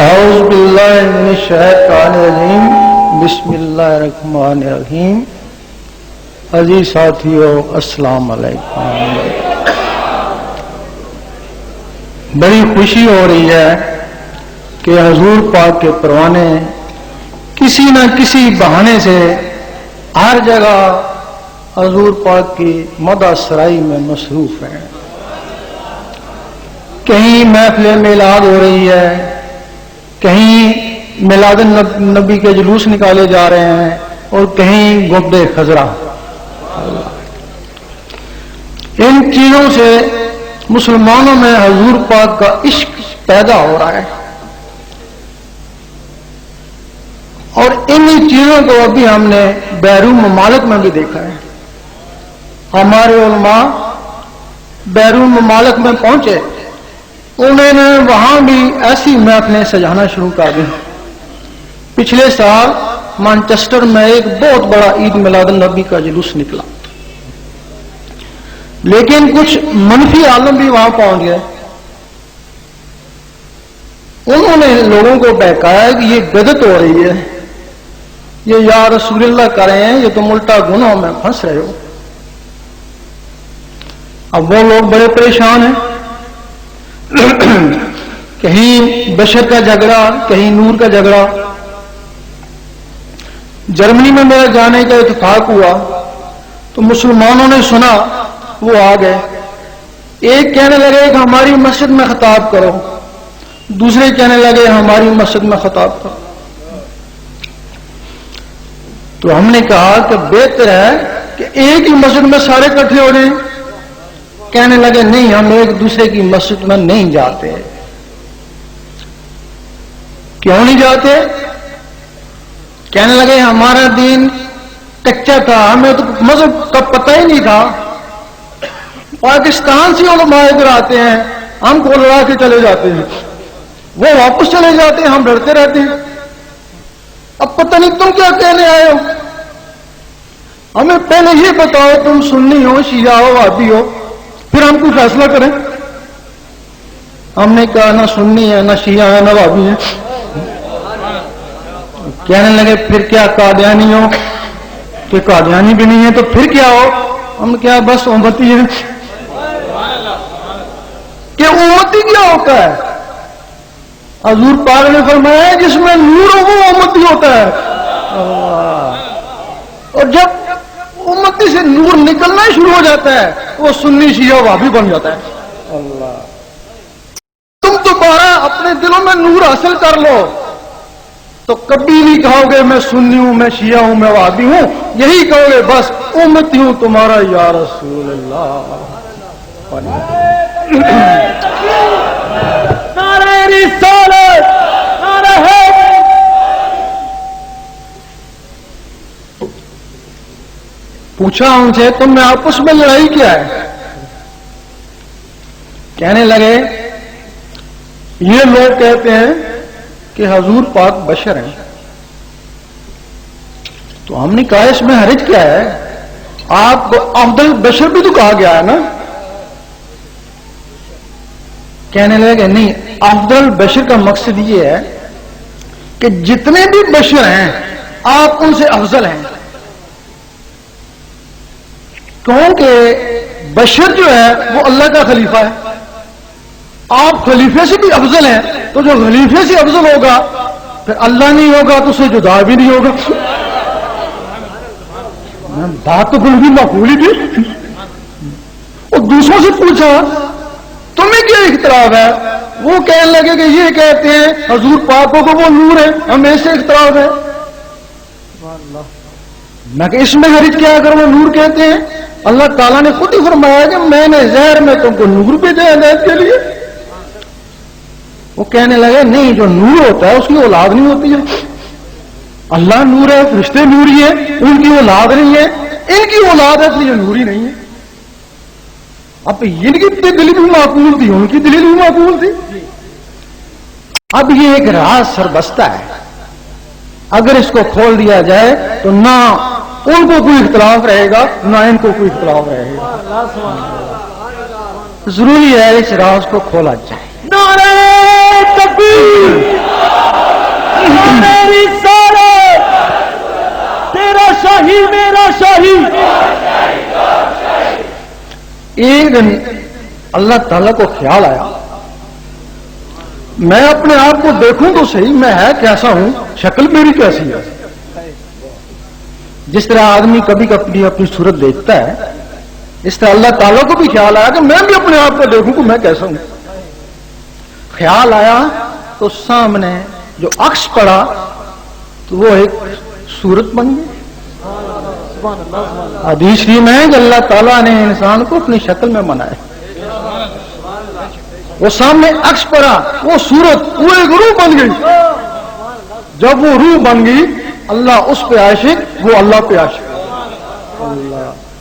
اعوذ باللہ من الشیطان الرجیم بسم اللہ الرحمن الرحیم. عزیز ساتھیو السلام علیکم. بڑی خوشی ہو رہی ہے کہ حضور پاک کے پروانے کسی نہ کسی بہانے سے ہر جگہ حضور پاک کی مدح سرائی میں مصروف ہیں. کہیں محفل میلاد ہو رہی ہے، کہیں میلاد النبی کے جلوس نکالے جا رہے ہیں، اور کہیں گبد خضرا. ان چیزوں سے مسلمانوں میں حضور پاک کا عشق پیدا ہو رہا ہے، اور انہی چیزوں کو ابھی ہم نے بیرون ممالک میں بھی دیکھا ہے. ہمارے علماء بیرون ممالک میں پہنچے، انہوں نے وہاں بھی ایسی محفلیں سجانا شروع کر دی. پچھلے سال مانچسٹر میں ایک بہت بڑا عید میلاد النبی کا جلوس نکلا، لیکن کچھ منفی عالم بھی وہاں پہنچ گئے. انہوں نے لوگوں کو بہکایا کہ یہ بدعت ہو رہی ہے، یہ یا رسول اللہ کر رہے ہیں، یہ تم الٹا گناہوں میں پھنس رہے ہو. اب وہ لوگ بڑے پریشان ہیں، کہیں بشر کا جھگڑا، کہیں نور کا جھگڑا. جرمنی میں میرے جانے کا اتفاق ہوا تو مسلمانوں نے سنا، وہ آ گئے. ایک کہنے لگے کہ ہماری مسجد میں خطاب کرو، دوسرے کہنے لگے ہماری مسجد میں خطاب کرو. تو ہم نے کہا کہ بہتر ہے کہ ایک ہی مسجد میں سارے اکٹھے ہو جائیں. کہنے لگے نہیں، ہم ایک دوسرے کی مسجد میں نہیں جاتے. کیوں نہیں جاتے؟ کہنے لگے ہمارا دین کچا تھا، ہمیں تو مذہب کا پتہ ہی نہیں تھا. پاکستان سے علماء ادھر آتے ہیں، ہم کو لڑا کے چلے جاتے ہیں، وہ واپس چلے جاتے ہیں، ہم ڈرتے رہتے ہیں. اب پتہ نہیں تم کیا کہنے آئے ہو، ہمیں پہلے یہ بتاؤ تم سنی ہو، شیعہ ہو، وہابی ہو، پھر ہم کوئی فیصلہ کریں. ہم نے کہا نہ سنی ہے، نہ شیعہ ہے، نہ وہابی ہے. کہنے لگے پھر کیا قادیانی ہو؟ کہ قادیانی بھی نہیں ہے. تو پھر کیا ہو؟ ہم کیا بس امتی ہیں. کہ امتی کیا ہوتا ہے؟ حضور پاک نے فرمایا ہے جس میں نور ہو وہ امتی ہوتا ہے. اور جب امتی سے نور نکلنا شروع ہو جاتا ہے وہ سنی شیعہ وہابی بن جاتا ہے. اللہ، تم دوبارہ اپنے دلوں میں نور حاصل کر لو تو کبھی نہیں کہو گے میں سنی ہوں، میں شیعہ ہوں، میں وہابی ہوں. یہی کہو گے بس امتی ہوں تمہارا یا رسول اللہ. نعرہ رسالت، نعرہ حیدر. پوچھا ان سے تم میں آپس میں لڑائی کیا ہے؟ کہنے لگے یہ لوگ کہتے ہیں کہ حضور پاک بشر ہیں. تو ہم نے کہا اس میں حرج کیا ہے؟ آپ کو افضل بشر بھی تو کہا گیا ہے نا. کہنے لگے نہیں، افضل بشر کا مقصد یہ ہے کہ جتنے بھی بشر ہیں آپ ان سے افضل ہیں. کیونکہ بشر جو ہے وہ اللہ کا خلیفہ ہے، آپ خلیفے سے بھی افضل ہیں. تو جو خلیفے سے افضل ہوگا پھر اللہ نہیں ہوگا تو اسے جدا بھی نہیں ہوگا. بات تو بالکل معقول ہی تھی. اور دوسروں سے پوچھا تمہیں کیا اختلاف ہے؟ وہ کہنے لگے کہ یہ کہتے ہیں حضور پاک کو وہ نور ہے، ہمیں سے اختلاف ہے. میں کہ اس میں حرج کیا اگر وہ نور کہتے ہیں؟ اللہ تعالیٰ نے خود ہی فرمایا کہ میں نے زہر میں تم کو نور بھیجا ہے ہدایت کے لیے. وہ کہنے لگے نہیں، جو نور ہوتا ہے اس کی اولاد نہیں ہوتی ہے. اللہ نور ہے، فرشتے نوری ہیں، ان کی اولاد نہیں ہے، ان کی اولاد ہے اس لیے نوری نہیں ہے. اب ان کی دلیل بھی معقول تھی، ان کی دلیل بھی معقول تھی. اب یہ ایک راز سربستہ ہے، اگر اس کو کھول دیا جائے تو نہ ان کو کوئی اختلاف رہے گا نہ ان کو کوئی اختلاف رہے گا. ضروری ہے اس راز کو کھولا جائے. نعرہ تکبیر، ایک دن اللہ تعالیٰ کو خیال آیا میں اپنے آپ کو دیکھوں تو صحیح میں ہے کیسا ہوں, شکل میری کیسی ہے. جس طرح آدمی کبھی کبھی اپنی صورت دیکھتا ہے اس طرح اللہ تعالیٰ کو بھی خیال آیا کہ میں بھی اپنے آپ کو دیکھوں کہ میں کیسا ہوں. خیال آیا تو سامنے جو عکس پڑا تو وہ ایک صورت بن گئی. حدیث شریف میں کہ اللہ تعالیٰ نے انسان کو اپنی شکل میں بنایا. وہ سامنے عکس پڑا وہ صورت وہ ایک روح بن گئی. جب وہ روح بن گئی اللہ اس پہ عاشق وہ اللہ پہ عاشق.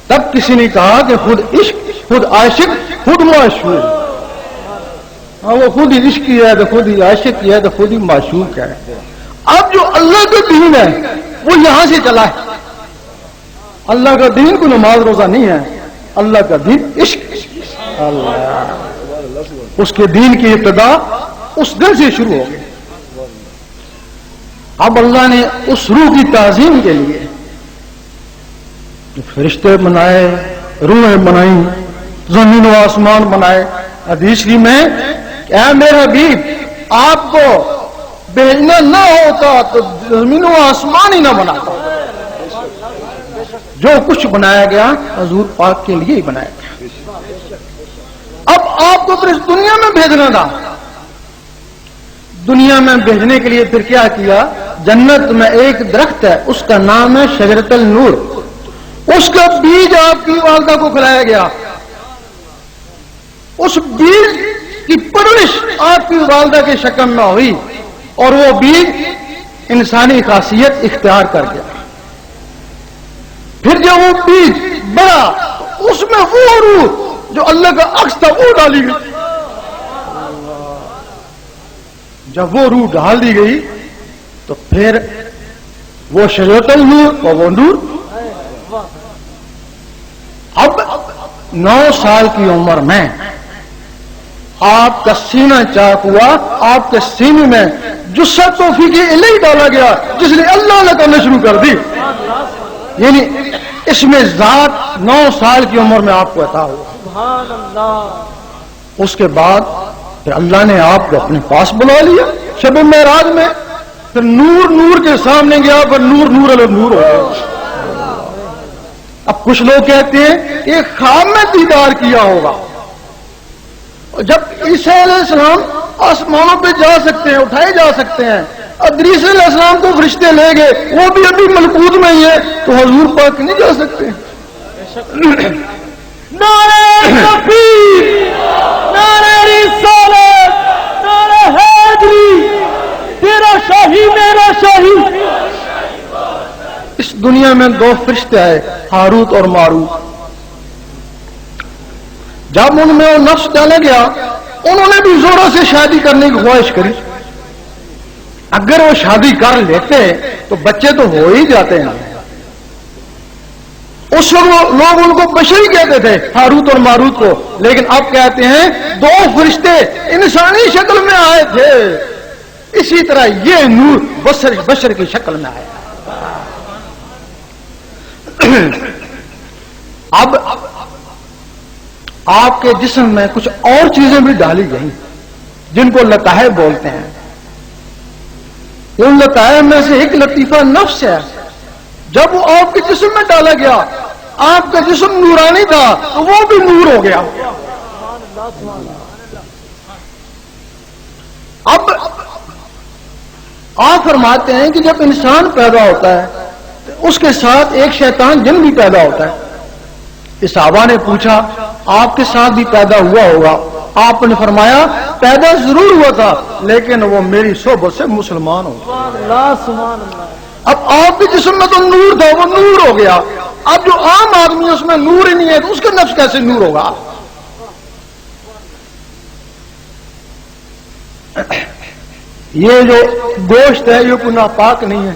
تب کسی نے کہا کہ خود عشق خود عاشق خود معشوق. وہ خود ہی عشق ہے تو خود ہی عاشق ہے تو خود ہی معشوق ہے. اب جو اللہ کا دین ہے وہ یہاں سے چلا ہے. اللہ کا دین کوئی نماز روزہ نہیں ہے, اللہ کا دین عشق. اللہ اس کے دین کی ابتدا اس دن سے شروع ہو گئی. اب اللہ نے اس روح کی تعظیم کے لیے جو فرشتے بنائے, روحیں بنائی, زمین و آسمان بنائے. حدیث میں اے میرے حبیب آپ کو بھیجنا نہ ہوتا تو زمین و آسمان ہی نہ بناتا. جو کچھ بنایا گیا حضور پاک کے لیے ہی بنایا گیا. اب آپ کو پھر اس دنیا میں بھیجنا تھا. دنیا میں بھیجنے کے لیے پھر کیا کیا, جنت میں ایک درخت ہے اس کا نام ہے شجرۃ النور. اس کا بیج آپ کی والدہ کو کھلایا گیا. اس بیج کی پرورش آپ کی والدہ کے شکم میں ہوئی اور وہ بیج انسانی خاصیت اختیار کر گیا. پھر جب وہ بیج بڑا اس میں وہ روح جو اللہ کا عکس تھا وہ ڈالی گئی. جب وہ روح ڈال دی گئی تو پھر وہ شجرۃ النور اور وہ نور. اب 9 سال کی عمر میں آپ کا سینہ چاک ہوا, آپ کے سینے میں جسہ توفیق الہی ڈالا گیا جس نے اللہ نے کرنا شروع کر دی. یعنی اس میں ذات 9 سال کی عمر میں آپ کو عطا ہوا. اس کے بعد پھر اللہ نے آپ کو اپنے پاس بلا لیا شب معراج میں. پھر نور نور کے سامنے گیا پھر نور نور علیہ نور ہو گیا. اب کچھ لوگ کہتے ہیں کہ خواب میں دیدار کیا ہوگا. جب عیسیٰ علیہ السلام آسمانوں پہ جا سکتے ہیں اٹھائے جا سکتے ہیں, ادریس علیہ السلام کو فرشتے لے گئے وہ بھی ابھی ملکوت میں ہی ہے تو حضور پاک نہیں جا سکتے. نعرہ تکبیر, نعرہ رسالت, نعرہ حیدری, تیرا شاہی میرا شاہی. اس دنیا میں 2 فرشتے آئے ہاروت اور ماروت. جب ان میں وہ نفس ڈالا گیا انہوں نے بھی زوروں سے شادی کرنے کی خواہش کری. اگر وہ شادی کر لیتے تو بچے تو ہو ہی جاتے ہیں. اس وقت لوگ ان کو بشری کہتے تھے ہاروت اور ماروت کو, لیکن اب کہتے ہیں 2 فرشتے انسانی شکل میں آئے تھے. اسی طرح یہ نور بشر کی شکل میں آیا. اب آپ کے جسم میں کچھ اور چیزیں بھی ڈالی گئیں جن کو لطائف بولتے ہیں. ان لطائف میں سے ایک لطیفہ نفس ہے. جب وہ آپ کے جسم میں ڈالا گیا آپ کا جسم نورانی تھا تو وہ بھی نور ہو گیا. اب آپ فرماتے ہیں کہ جب انسان پیدا ہوتا ہے تو اس کے ساتھ ایک شیطان جن بھی پیدا ہوتا ہے. صحابہ نے پوچھا آپ کے ساتھ بھی پیدا ہوا ہوگا. آپ نے فرمایا پیدا ضرور ہوا تھا لیکن وہ میری صحبت سے مسلمان ہو گیا. اب آپ کے جسم میں تو نور تھا وہ نور ہو گیا. اب جو عام آدمی اس میں نور ہی نہیں ہے تو اس کا نفس کیسے نور ہوگا. یہ جو گوشت ہے یہ کوئی ناپاک نہیں ہے.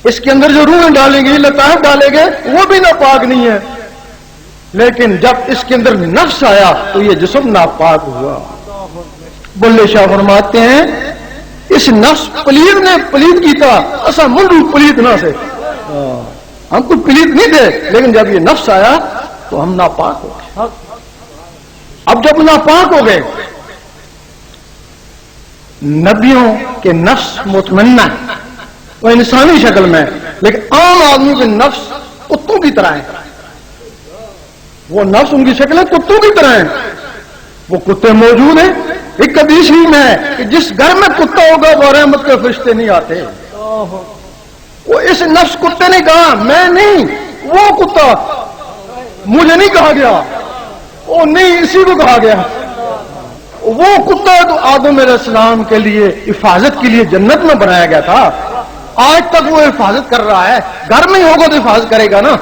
اس کے اندر جو روح ڈالیں گے لطائف ڈالیں گے وہ بھی ناپاک نہیں ہے. لیکن جب اس کے اندر نفس آیا تو یہ جسم ناپاک ہوا. بلے شاہ فرماتے ہیں اس نفس پلید نے پلید کی تھا ایسا منڈو پلید نہ سے. ہم کو پلید نہیں تھے لیکن جب یہ نفس آیا تو ہم ناپاک ہو گئے. اب جب ناپاک ہو گئے، نبیوں کے نفس مطمئنہ ہے، وہ انسانی شکل میں، لیکن عام آدمی کے نفس کتوں کی طرح ہے. وہ نفس ان کی شکلیں کتوں کی طرح ہیں. وہ کتے موجود ہیں. ایک حدیث ہی میں ہے کہ جس گھر میں کتا ہوگا وہ رحمت کے فرشتے نہیں آتے. وہ اس نفس کتے نے کہا میں نہیں، وہ کتا، مجھے نہیں کہا گیا، وہ نہیں، اسی کو کہا گیا. وہ کتا تو آدم علیہ السلام کے لیے حفاظت کے لیے جنت میں بنایا گیا تھا. آج تک وہ حفاظت کر رہا ہے. گھر میں ہی ہوگا تو حفاظت کرے گا نا.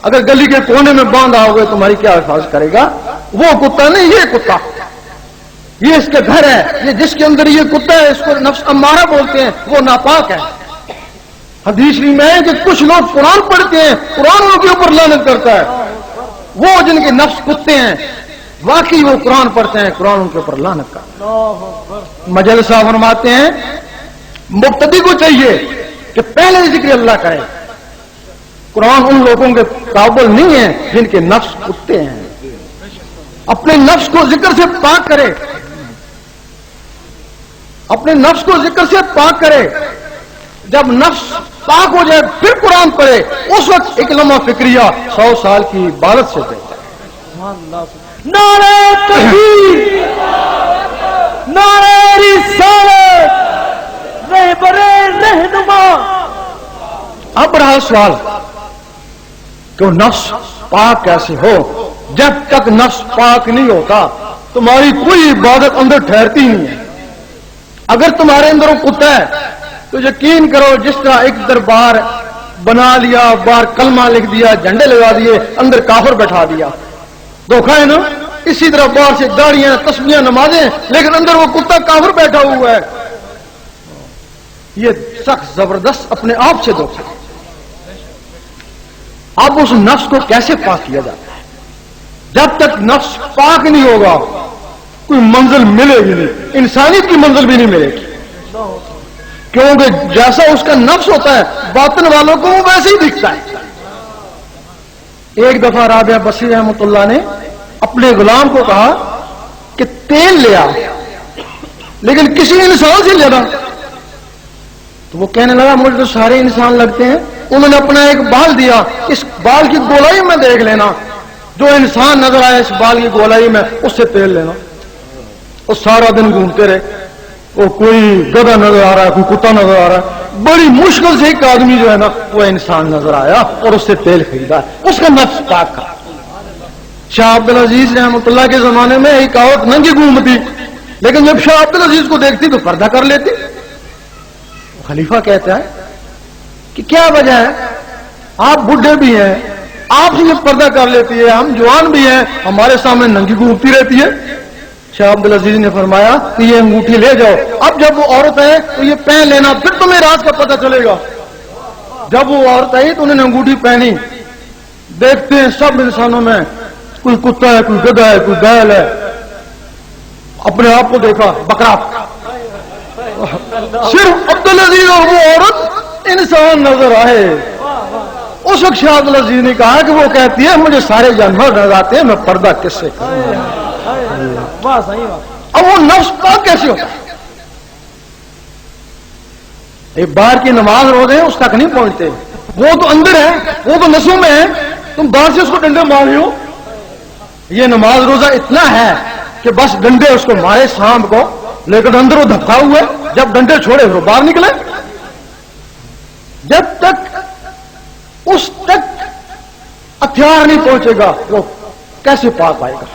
اگر گلی کے کونے میں باندھا ہوگا تمہاری کیا حفاظت کرے گا؟ وہ کتا نہیں، یہ کتا، یہ اس کے گھر ہے. یہ جس کے اندر یہ کتا ہے اس کو نفس امارہ بولتے ہیں، وہ ناپاک ہے. حدیث میں ہے کہ کچھ لوگ قرآن پڑھتے ہیں، قرآن ان کے اوپر لعنت کرتا ہے. وہ جن کے نفس کتے ہیں واقعی وہ قرآن پڑھتے ہیں، قرآن ان کے اوپر لعنت کرتا ہے. مجلس صاحب فرماتے ہیں مبتدی کو چاہیے کہ پہلے ذکر اللہ کرے. قرآن ان لوگوں کے قابل نہیں ہے جن کے نفس کتے ہیں. اپنے نفس کو ذکر سے پاک کرے، اپنے نفس کو ذکر سے پاک کرے. جب نفس پاک ہو جائے پھر قرآن پڑھے، اس وقت ایک لمحہ فکریہ 100 سال کی عبادت سے بہتر ہے. نعرہ تکبیر، نعرہ رسالت، رہبر رہنما. اب رہا سوال کہ وہ نفس پاک کیسے ہو؟ جب تک نفس پاک نہیں ہوتا تمہاری کوئی عبادت اندر ٹھہرتی نہیں ہے. اگر تمہارے اندر وہ کتا ہے تو یقین کرو جس طرح ایک دربار بنا لیا، باہر کلمہ لکھ دیا، جھنڈے لگا دیے، اندر کافر بیٹھا دیا، دھوکہ ہے نا. اسی طرح باہر سے داڑیاں، تسبیحاں، نمازیں، لیکن اندر وہ کتا کافر بیٹھا ہوا ہے. یہ سخت زبردست اپنے آپ سے دھوکہ. اب اس نفس کو کیسے پاک کیا جاتا ہے؟ جب تک نفس پاک نہیں ہوگا کوئی منزل ملے گی نہیں، انسانیت کی منزل بھی نہیں ملے گی. کیونکہ جیسا اس کا نفس ہوتا ہے باطن والوں کو وہ ویسے ہی دکھتا ہے. ایک دفعہ رابعہ بصری رحمۃ اللہ نے اپنے غلام کو کہا کہ تیل لے آ، لیکن کسی انسان سے لینا. تو وہ کہنے لگا مجھے تو سارے انسان لگتے ہیں. انہوں نے اپنا ایک بال دیا، اس بال کی گولائی میں دیکھ لینا، جو انسان نظر آئے اس بال کی گولائی میں اس سے تیل لینا. اور سارا دن گھومتے رہے. وہ کوئی گدھا نظر آ رہا ہے، کوئی کتا نظر آ رہا ہے. بڑی مشکل سے ایک آدمی جو ہے نا وہ انسان نظر آیا اور اس سے تیل خریدا. اس کا نفس پاک کا. شاہ عبد العزیز رحمۃ اللہ کے زمانے میں ایک عورت ننگی گھومتی، لیکن جب شاہ عبد العزیز کو دیکھتی تو پردہ کر لیتی. خلیفہ کہتا ہے کہ کیا وجہ ہے؟ آپ بڈھے بھی ہیں، آپ سے پردہ کر لیتی ہے، ہم جوان بھی ہیں، ہمارے سامنے ننگی گھومتی رہتی ہے. شاہ عبد العزیز نے فرمایا کہ یہ انگوٹھی لے جاؤ، اب جب وہ عورت ہے تو یہ پہن لینا، پھر تمہیں راز کا پتہ چلے گا. جب وہ عورت آئی تو انہوں نے انگوٹھی پہنی. دیکھتے ہیں سب انسانوں میں کوئی کتا ہے، کوئی گدھا ہے، کوئی بیل ہے. اپنے آپ کو دیکھا بکرا. صرف عبد العزیز اور وہ عورت انسان نظر آئے. اس وقت شاہ عبد العزیز نے کہا کہ وہ کہتی ہے مجھے سارے جانور نظر آتے ہیں، میں پردہ کس سے کروں؟ اب وہ نفس پاک کیسے ہوتا ہے؟ ایک باہر کی نماز روزے ہیں اس تک نہیں پہنچتے، وہ تو اندر ہے، وہ تو نسوں میں ہے. تم باہر سے اس کو ڈنڈے مار رہے ہو. یہ نماز روزہ اتنا ہے کہ بس ڈنڈے اس کو مارے سانپ کو، لیکن اندر وہ دھکا ہوا ہے. جب ڈنڈے چھوڑے وہ باہر نکلے. جب تک اس تک ہتھیار نہیں پہنچے گا وہ کیسے پاک آئے گا؟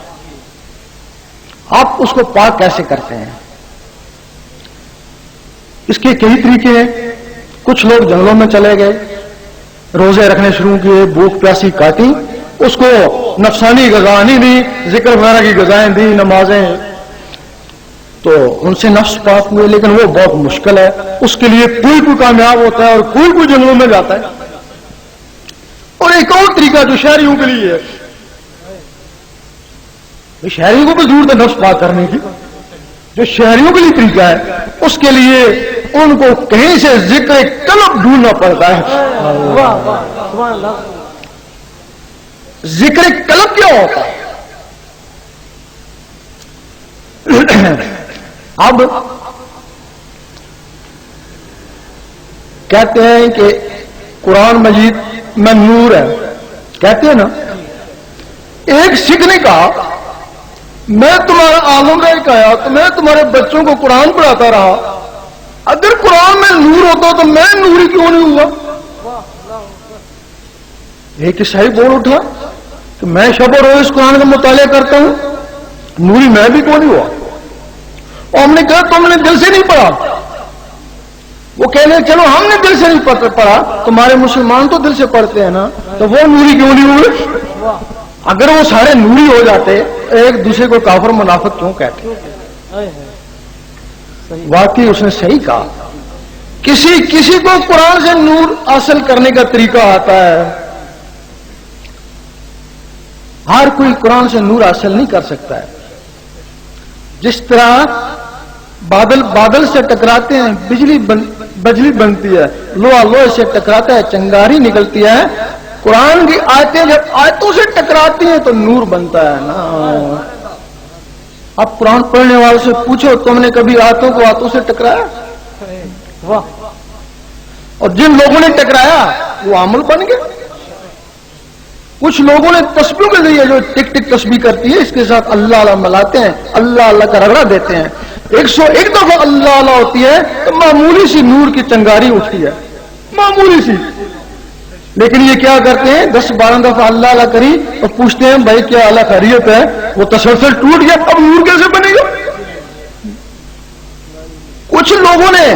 آپ اس کو پاک کیسے کرتے ہیں؟ اس کے کئی طریقے ہیں. کچھ لوگ جنگلوں میں چلے گئے، روزے رکھنے شروع کیے، بھوک پیاسی کاٹی، اس کو نفسانی غذا نہیں دی، ذکر وغیرہ کی غذائیں دی، نمازیں، تو ان سے نفس پاک ہوئے. لیکن وہ بہت مشکل ہے. اس کے لیے کوئی کامیاب ہوتا ہے اور کوئی جنگلوں میں جاتا ہے. اور ایک اور طریقہ جو شہریوں کے لیے ہے، شہریوں کو بھی ضرورت ہے نفس پاک کرنے کی. جو شہریوں کے لیے طریقہ ہے اس کے لیے ان کو کہیں سے ذکر قلب ڈھونڈنا پڑتا ہے. ذکر قلب کیا ہوتا ہے؟ اب کہتے ہیں کہ قرآن مجید میں نور ہے، کہتے ہیں نا، ایک سکھ نے کہا میں تمہارا عالم رہ کے آیا تو میں تمہارے بچوں کو قرآن پڑھاتا رہا، اگر قرآن میں نور ہوتا تو میں نوری کیوں نہیں ہوا؟ ایک عیسائی بول اٹھا کہ میں شب و روز قرآن کا مطالعہ کرتا ہوں، نوری میں بھی کیوں نہیں ہوا؟ اور ہم نے کہا تم نے دل سے نہیں پڑھا۔ وہ کہنے چلو ہم نے دل سے نہیں پڑھا، تمہارے مسلمان تو دل سے پڑھتے ہیں نا، تو وہ نوری کیوں نہیں ہوئے؟ اگر وہ سارے نوری ہو جاتے ایک دوسرے کو کافر منافق کیوں کہتے؟ واقعی اس نے صحیح کہا، کسی کو قرآن سے نور حاصل کرنے کا طریقہ آتا ہے، ہر کوئی قرآن سے نور حاصل نہیں کر سکتا ہے۔ جس طرح بادل سے ٹکراتے ہیں بجلی بنتی ہے، لوہے سے ٹکراتا ہے چنگاری نکلتی ہے، قرآن کی آیتیں جب آیتوں سے ٹکراتی ہیں تو نور بنتا ہے نا۔ اب قرآن پڑھنے والوں سے پوچھو تم نے کبھی آیتوں کو آیتوں سے ٹکرایا؟ اور جن لوگوں نے ٹکرایا وہ عمل بن گئے۔ کچھ لوگوں نے تسبیح کے لیے جو ٹک ٹک تسبیح کرتی ہے اس کے ساتھ اللہ اللہ ملاتے ہیں، اللہ اللہ کا رگڑا دیتے ہیں، 101 دفعہ اللہ اللہ ہوتی ہے تو معمولی سی نور کی چنگاری اٹھتی ہے، معمولی سی۔ لیکن یہ کیا کرتے ہیں 10-12 دفعہ اللہ اللہ کری اور پوچھتے ہیں بھائی کیا اللہ خیریت ہے؟ وہ تسلسل ٹوٹ گیا، اب نور کیسے بنے گا؟ کچھ لوگوں نے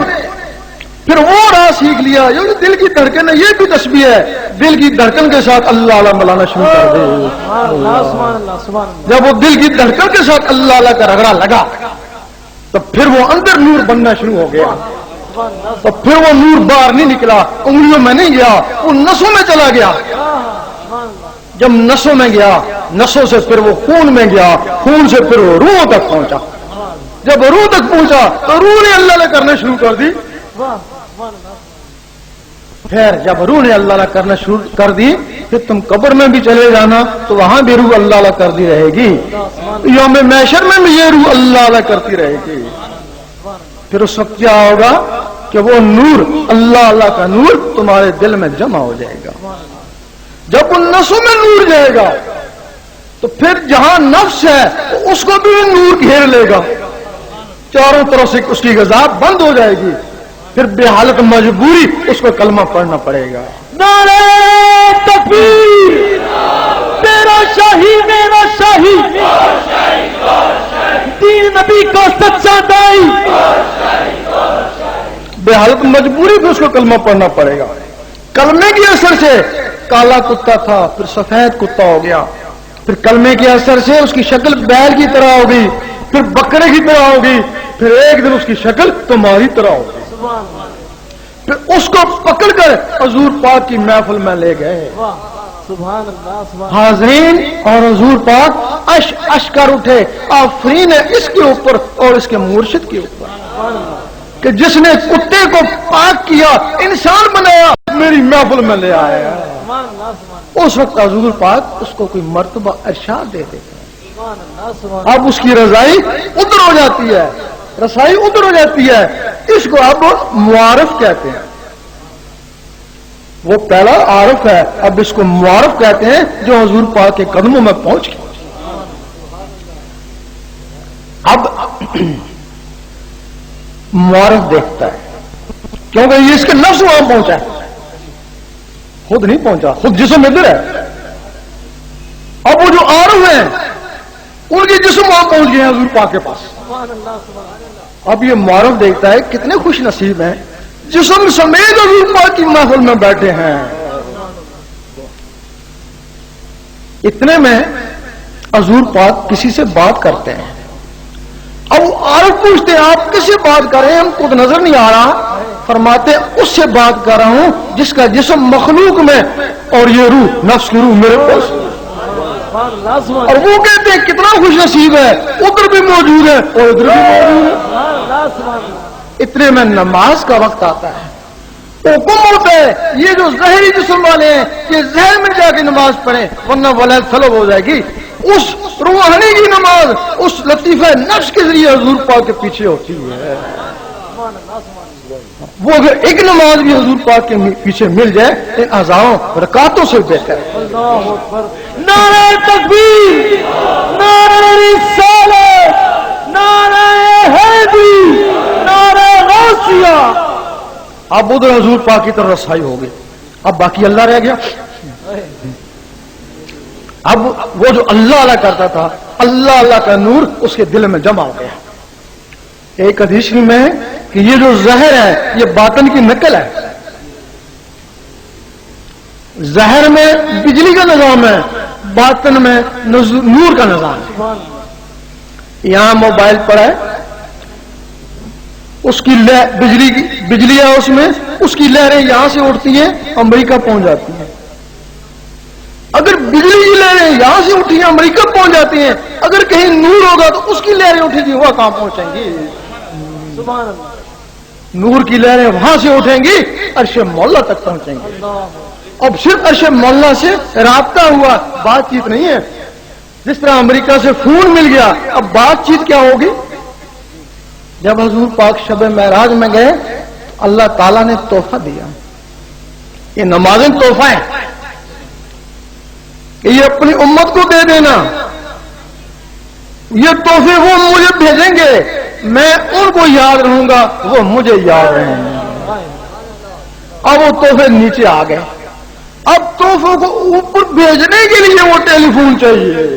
پھر وہ راہ سیکھ لیا، یہ دل کی دھڑکن ہے، یہ بھی تسبیح ہے، دل کی دھڑکن کے ساتھ اللہ اللہ ملانا شروع کر دے۔ جب وہ دل کی دھڑکن کے ساتھ اللہ اللہ کا رگڑا لگا تو پھر وہ اندر نور بننا شروع ہو گیا، تو پھر وہ نور باہر نہیں نکلا، انگلیوں میں نہیں گیا، وہ نسوں میں چلا گیا۔ جب نسوں میں گیا، نسوں سے پھر وہ خون میں گیا، خون سے پھر وہ روح تک پہنچا، جب روح تک پہنچا تو روح نے اللہ اللہ کرنا شروع کر دی۔ پھر جب روح نے اللہ اللہ کرنا شروع کر دی پھر تم قبر میں بھی چلے جانا تو وہاں بھی روح اللہ اللہ کر دی رہے گی، یوم محشر میں بھی یہ روح اللہ اللہ کرتی رہے گی۔ پھر اس وقت کیا ہوگا کہ وہ نور اللہ اللہ کا نور تمہارے دل میں جمع ہو جائے گا۔ جب ان نسوں میں نور جائے گا تو پھر جہاں نفس ہے اس کو بھی نور گھیر لے گا، چاروں طرف سے اس کی غذا بند ہو جائے گی، پھر بے حالت مجبوری اس کو کلمہ پڑھنا پڑے گا۔ نعرہ تکبیر، تیرا شاہی میرا شاہی، دین نبی کو سچا دائی، بے حالت مجبوری پہ اس کو کلمہ پڑھنا پڑے گا۔ کلمے کے اثر سے کالا کتا تھا پھر سفید کتا ہو گیا، پھر کلمے کے اثر سے اس کی شکل بیل کی طرح ہوگی، پھر بکرے کی طرح ہوگی، پھر ایک دن اس کی شکل تمہاری طرح ہوگی۔ پھر اس کو پکڑ کر حضور پاک کی محفل میں لے گئے، حاضرین، اور حضور پاک اش کر اٹھے، آفرین ہے اس کے اوپر اور اس کے مرشد کے اوپر کہ جس نے کتے کو پاک کیا، انسان بنایا، میری محفل میں لے آیا۔ اس وقت حضور پاک اس کو کوئی مرتبہ ارشاد دے دیتے، اب اس کی رضائی ادھر ہو جاتی ہے، رسائی ادھر ہو جاتی ہے، اس کو اب معارف کہتے ہیں۔ وہ پہلا عارف ہے، اب اس کو معارف کہتے ہیں جو حضور پاک کے قدموں میں پہنچ گئے۔ اب معارف دیکھتا ہے کیونکہ یہ اس کے نفس وہاں پہنچا ہے، خود نہیں پہنچا، خود جسم ادھر ہے۔ اب وہ جو عارف ہیں ان کے جسم وہاں پہنچ گئے ہیں حضور پاک کے پاس۔ اب یہ معارف دیکھتا ہے کتنے خوش نصیب ہیں، جسم سمیت حضور پاک کی محفل میں بیٹھے ہیں۔ اتنے میں حضور پاک کسی سے بات کرتے ہیں، اب عارف پوچھتے ہیں آپ کس سے بات کر رہے ہیں؟ ہم کو نظر نہیں آ رہا۔ فرماتے اس سے بات کر رہا ہوں جس کا جسم مخلوق میں اور یہ روح نفس کی روح میرے پاس۔ اور وہ کہتے ہیں کتنا خوش نصیب ہے، ادھر بھی موجود ہے اور ادھر بھی موجود ہے۔ اتنے میں نماز کا وقت آتا ہے، حکم ہوتا ہے یہ جو ظاہری جسم والے ہیں یہ ذہن میں جا کے نماز پڑھیں ورنہ ولایت طلب ہو جائے گی. اس روحانی کی نماز اس لطیفہ نفس کے ذریعے حضور پاک کے پیچھے ہوتی ہے. وہ اگر ایک نماز بھی حضور پاک کے پیچھے مل جائے ان ہزاروں رکعتوں سے بہتر ہے. نعرہ تکبیر، نعرہ رسالت، نعرہ حیدری، نعرہ غوثیہ. اب ادھر حضور پاک کی طرف رسائی ہو گئی. اب باقی اللہ رہ گیا. اب وہ جو اللہ اللہ کرتا تھا اللہ اللہ کا نور اس کے دل میں جمع ہو گیا. ایک حدیث میں ہے کہ یہ جو ظاہر ہے یہ باطن کی نقل ہے. ظاہر میں بجلی کا نظام ہے باطن میں نور کا نظام ہے. یہاں موبائل پڑا ہے اس کی بجلی ہے اس کی لہریں یہاں سے اٹھتی ہیں امریکہ پہنچ جاتی ہیں. اگر بجلی کی لہریں یہاں سے اٹھی ہیں امریکہ پہنچ جاتی ہیں اگر کہیں نور ہوگا تو اس کی لہریں اٹھیں گی وہ کہاں پہنچیں گی؟ نور کی لہریں وہاں سے اٹھیں گی عرش مولا تک پہنچیں گی. اب صرف عرش مولا سے رابطہ ہوا بات چیت نہیں ہے. جس طرح امریکہ سے فون مل گیا اب بات چیت کیا ہوگی؟ جب حضور پاک شب معراج میں گئے اللہ تعالیٰ نے تحفہ دیا. یہ نمازیں تحفہ ہیں کہ یہ اپنی امت کو دے دینا. یہ تحفے وہ مجھے بھیجیں گے میں ان کو یاد رہوں گا وہ مجھے یاد رہیں گے. اب وہ تحفے نیچے آ گئے. اب تحفوں کو اوپر بھیجنے کے لیے وہ ٹیلی فون چاہیے.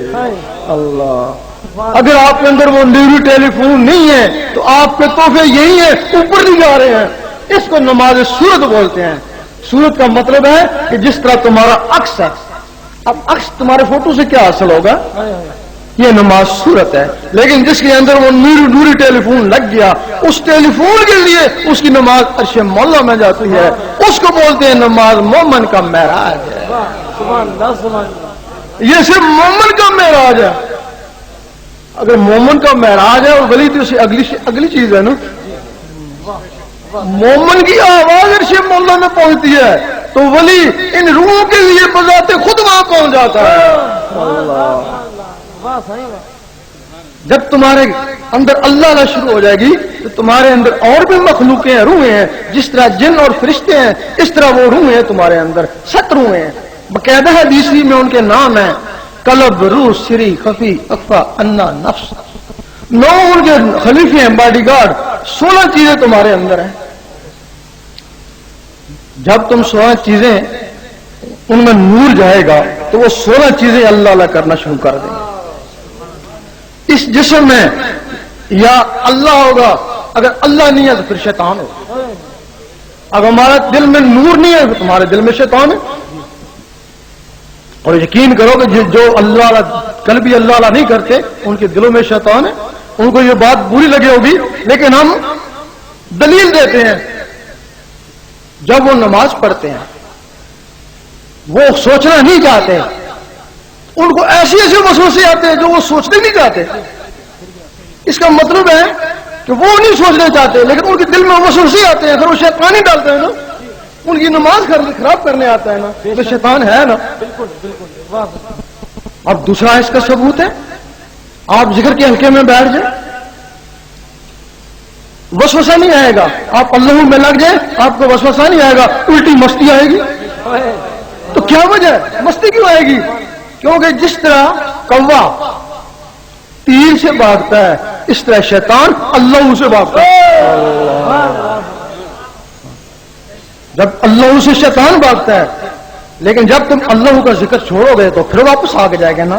اللہ اگر آپ کے اندر وہ نیوری ٹیلی فون نہیں ہے تو آپ کے تحفے یہی ہیں اوپر نہیں جا رہے ہیں. اس کو نماز صورت بولتے ہیں. صورت کا مطلب ہے کہ جس طرح تمہارا عکس ہے. اب عکس تمہارے فوٹو سے کیا حاصل ہوگا؟ یہ نماز صورت ہے. لیکن جس کے اندر وہ نوری ٹیلی فون لگ گیا اس ٹیلی فون کے لیے اس کی نماز عرش مولا میں جاتی ہے. اس کو بولتے ہیں نماز مومن کا معراج ہے. یہ صرف مومن کا معراج ہے. اگر مومن کا معراج ہے اور ولی تو اسے اگلی چیز ہے نا. مومن کی آواز عرش مولا میں پہنچتی ہے تو ولی ان روحوں کے لیے بذات خود وہاں پہنچ جاتا ہے. جب تمہارے اندر اللہ اللہ شروع ہو جائے گی تو تمہارے اندر اور بھی مخلوقیں ہیں روحیں ہیں. جس طرح جن اور فرشتے ہیں اس طرح وہ روحیں ہیں تمہارے اندر 7 روحیں ہیں. باقاعدہ حدیثی میں ان کے نام ہیں قلب روح سری خفی اخفا انا نفس. 9 ان کے خلیفے ہیں باڈی گارڈ. 16 چیزیں تمہارے اندر ہیں. جب تم 16 چیزیں ان میں نور جائے گا تو وہ 16 چیزیں اللہ اللہ کرنا شروع کر دیں گے. اس جسم میں یا اللہ ہوگا اگر اللہ نہیں ہے تو پھر شیطان ہوگا. اگر ہمارا دل میں نور نہیں ہے تو تمہارے دل میں شیطان ہے. اور یقین کرو کہ جو اللہ کل بھی اللہ اللہ نہیں کرتے ان کے دلوں میں شیطان ہے. ان کو یہ بات بری لگی ہوگی لیکن ہم دلیل دیتے ہیں. جب وہ نماز پڑھتے ہیں وہ سوچنا نہیں چاہتے. ان کو ایسے وسوسے آتے ہیں جو وہ سوچنے نہیں چاہتے. اس کا مطلب ہے کہ وہ نہیں سوچنا چاہتے لیکن ان کے دل میں وسوسے آتے ہیں. اگر وہ شیطان ہی ڈالتے ہیں نا ان کی نماز خراب کرنے آتا ہے نا تو شیطان ہے نا. اب دوسرا اس کا ثبوت ہے آپ ذکر کے حلقے میں بیٹھ جائیں وسوسہ نہیں آئے گا. آپ اللہ میں لگ جائیں آپ کو وسوسہ نہیں آئے گا الٹی مستی آئے گی. تو کیا وجہ ہے مستی کیوں آئے گی؟ کیونکہ جس طرح کوا تیر سے بھاگتا ہے اس طرح شیطان اللہ سے بھاگتا ہے. جب اللہ سے شیطان بھاگتا ہے لیکن جب تم اللہ کا ذکر چھوڑو گے تو پھر واپس آ کے جائے گا نا.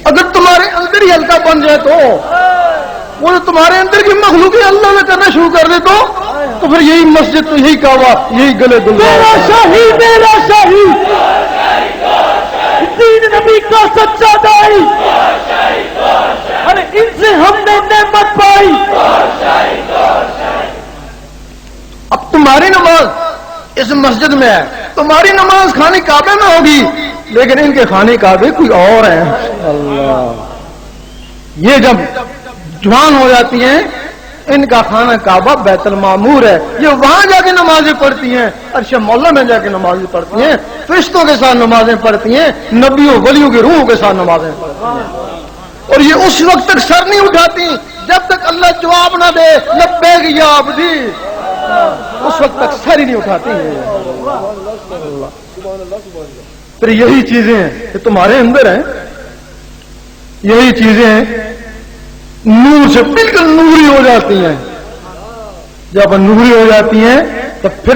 اگر تمہارے اندر ہی ہلکا بن جائے تو وہ تمہارے اندر کی مخلوقیں اللہ میں کرنا شروع کر دے تو پھر یہی مسجد تو یہی کعبہ یہی گلے میرا شاہی دین نبی کا سچا دائی. ارے ان سے ہم نے نعمت پائی. اب تمہاری نماز اس مسجد میں ہے تمہاری نماز خانے کعبے میں ہوگی لیکن ان کے خانے کعبے کوئی اور ہیں. اللہ یہ جب جوان ہو جاتی ہیں ان کا خانہ کعبہ بیت المعمور ہے، یہ وہاں جا کے نمازیں پڑھتی ہیں، عرش مولا میں جا کے نمازیں پڑھتی ہیں، فرشتوں کے ساتھ نمازیں پڑھتی ہیں، نبیوں ولیوں کی روحوں کے ساتھ نمازیں پڑھتی ہیں، اور یہ اس وقت تک سر نہیں اٹھاتی جب تک اللہ جواب نہ دے لبیک یا عبدی، اس وقت تک سر ہی نہیں اٹھاتی ہیں۔ پھر یہی چیزیں ہیں کہ تمہارے اندر ہیں، یہی چیزیں ہیں نور سے بالکل نوری ہو جاتی ہیں، جب نوری ہو جاتی ہیں تو پھر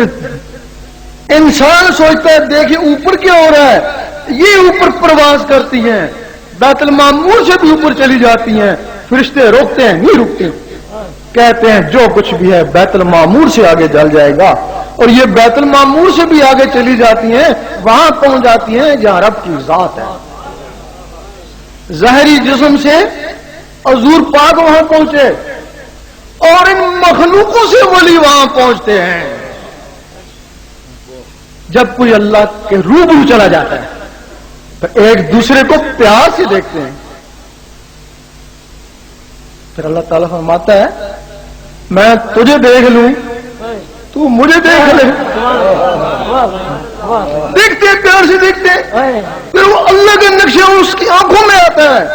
انسان سوچتا ہے دیکھیں اوپر کیا ہو رہا ہے، یہ اوپر پرواز کرتی ہیں، بیت المعمور سے بھی اوپر چلی جاتی ہیں، فرشتے روکتے ہیں نہیں رکتے، کہتے ہیں جو کچھ بھی ہے بیت المعمور سے آگے جل جائے گا، اور یہ بیت المعمور سے بھی آگے چلی جاتی ہیں، وہاں پہنچ جاتی ہیں جہاں رب کی ذات ہے، ظاہری جسم سے حضور پاک وہاں پہنچے، اور ان مخلوقوں سے ولی وہاں پہنچتے ہیں۔ جب کوئی اللہ کے روبرو چلا جاتا ہے تو ایک دوسرے کو پیار سے دیکھتے ہیں، پھر اللہ تعالیٰ فرماتا ہے میں تجھے دیکھ لوں تو مجھے دیکھ لے، دیکھتے پیار سے دیکھتے، پھر وہ اللہ کے نقشے اس کی آنکھوں میں آتا ہے،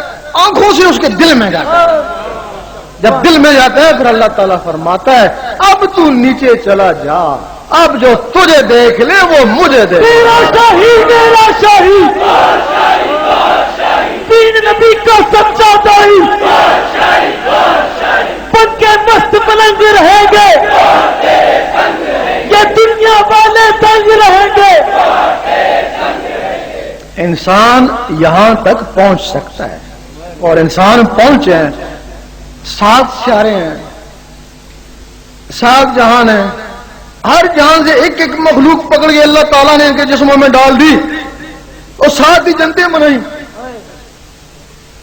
آنکھوں سے اس کے دل میں جاتا ہے، جب دل میں جاتا ہے پھر اللہ تعالیٰ فرماتا ہے اب تو نیچے چلا جا، اب جو تجھے دیکھ لے وہ مجھے دیکھ لے۔ میرا شاہی دین نبی کا سچا دائی بن کے مست ملنگ رہیں گے، یہ دنیا والے تنگ رہیں گے۔ انسان یہاں تک پہنچ سکتا ہے، اور انسان پہنچے ہیں، 7 سیارے ہیں، 7 جہان ہیں، ہر جہان سے ایک ایک مخلوق پکڑ کے اللہ تعالیٰ نے ان کے جسموں میں ڈال دی، اور 7 ہی جنتیں بنائی۔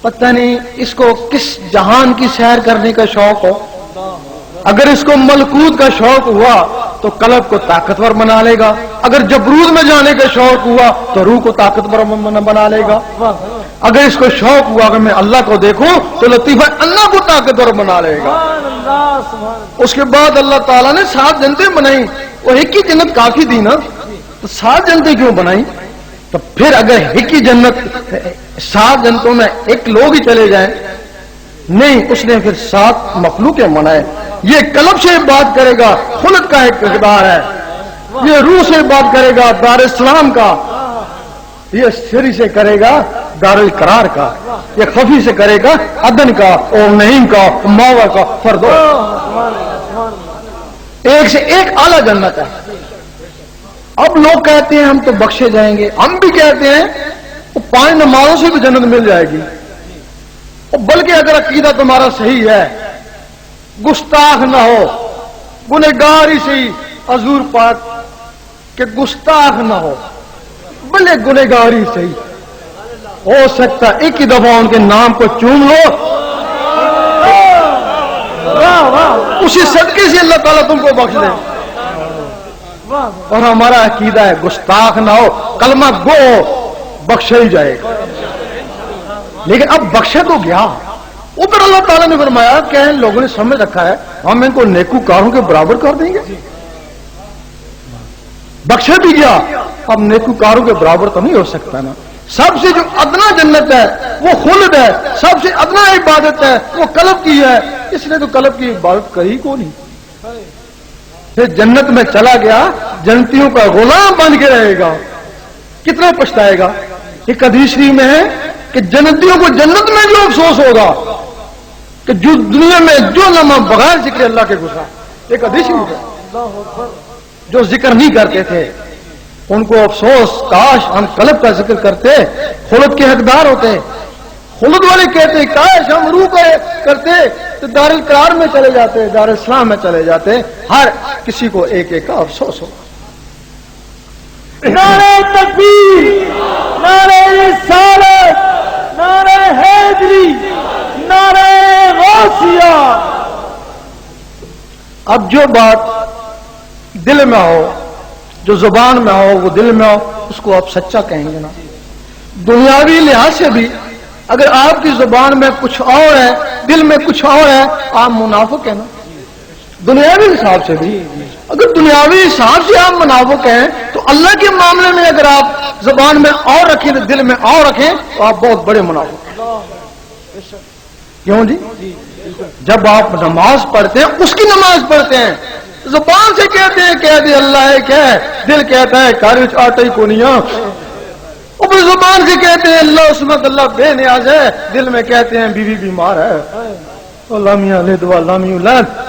پتہ نہیں اس کو کس جہان کی سیر کرنے کا شوق ہو، اگر اس کو ملکوت کا شوق ہوا تو قلب کو طاقتور بنا لے گا، اگر جبروت میں جانے کا شوق ہوا تو روح کو طاقتور بنا لے گا، اگر اس کو شوق ہوا کہ میں اللہ کو دیکھوں تو لطیفہ اللہ کو طاقتور بنا لے گا۔ اس کے بعد اللہ تعالیٰ نے 7 جنتیں بنائی، اور ایک ہی جنت کافی تھی نا، تو 7 جنتیں کیوں بنائی؟ تو پھر اگر ایک ہی جنت 7 جنتوں میں ایک لوگ ہی چلے جائیں، نہیں، اس نے پھر 7 مخلوقیں بنائے۔ یہ قلب سے بات کرے گا خلق کا ایک اقدار ہے، یہ روح سے بات کرے گا دار السلام کا، یہ سری سے کرے گا دار القرار کا، یہ خفی سے کرے گا عدن کا اور نعیم کا ماوا کا فردو، ایک سے ایک اعلیٰ جنت ہے۔ اب لوگ کہتے ہیں ہم تو بخشے جائیں گے، ہم بھی کہتے ہیں وہ 5 نمازوں سے بھی جنت مل جائے گی، بلکہ اگر عقیدہ تمہارا صحیح ہے، گستاخ نہ ہو، گنہگار ہی صحیح، حضور پاک کہ گستاخ نہ ہو بلے گنہگار ہی صحیح، ہو سکتا ایک ہی دفعہ ان کے نام کو چوم لو، اسی صدقے سے اللہ تعالیٰ تم کو بخش دے۔ اور ہمارا عقیدہ ہے گستاخ نہ ہو، کلمہ گو ہو، بخشا ہی جائے گا۔ لیکن اب بخشے تو گیا، ادھر اللہ تعالیٰ نے فرمایا کہ ان لوگوں نے سمجھ رکھا ہے ہم ان کو نیکوکاروں کے برابر کر دیں گے، بخشے بھی گیا، اب نیکوکاروں کے برابر تو نہیں ہو سکتا نا۔ سب سے جو ادنا جنت ہے وہ خلد ہے، سب سے ادنا عبادت ہے وہ قلب کی ہے، اس نے تو قلب کی عبادت کری کو نہیں، پھر جنت میں چلا گیا، جنتیوں کا غلام بن کے رہے گا، کتنا پچھتائے گا۔ ایک حدیث شریف میں ہے کہ جنتیوں کو جنت میں جو افسوس ہوگا کہ جو دنیا میں جو لمحہ بغیر ذکر اللہ کے گزرا، ایک حدیث شریف ہے، جو ذکر نہیں کرتے تھے ان کو افسوس، کاش ہم قلب کا ذکر کرتے، خلد کے حقدار ہوتے۔ خلد والے کہتے کاش ہم روح کا کرتے تو دار القرار میں چلے جاتے، دار السلام میں چلے جاتے۔ ہر کسی کو ایک ایک کا افسوس ہوگا۔ نعرہ تکبیر، نعرہ رسالت، نعرہ حیدری، نعرہ غوثیہ۔ اب جو بات دل میں ہو، جو زبان میں ہو، وہ دل میں ہو، اس کو آپ سچا کہیں گے نا۔ دنیاوی لحاظ سے بھی اگر آپ کی زبان میں کچھ اور ہے، دل میں کچھ اور ہے، آپ منافق ہیں نا۔ دنیاوی حساب سے بھی اگر دنیاوی حساب سے آپ منافق ہیں تو اللہ کے معاملے میں اگر آپ زبان میں اور رکھیں تو دل میں اور رکھیں تو آپ بہت بڑے منافق ہیں. کیوں جی؟ جب آپ نماز پڑھتے ہیں اس کی نماز پڑھتے ہیں زبان سے کہتے ہیں کہہ دے اللہ ہے کیا ہے, دل کہتا ہے کارج آٹا ہی کونیاں. اوپر زبان سے کہتے ہیں اللہ عصمت اللہ بے نیاز ہے, دل میں کہتے ہیں بیوی بیمار ہے. لامی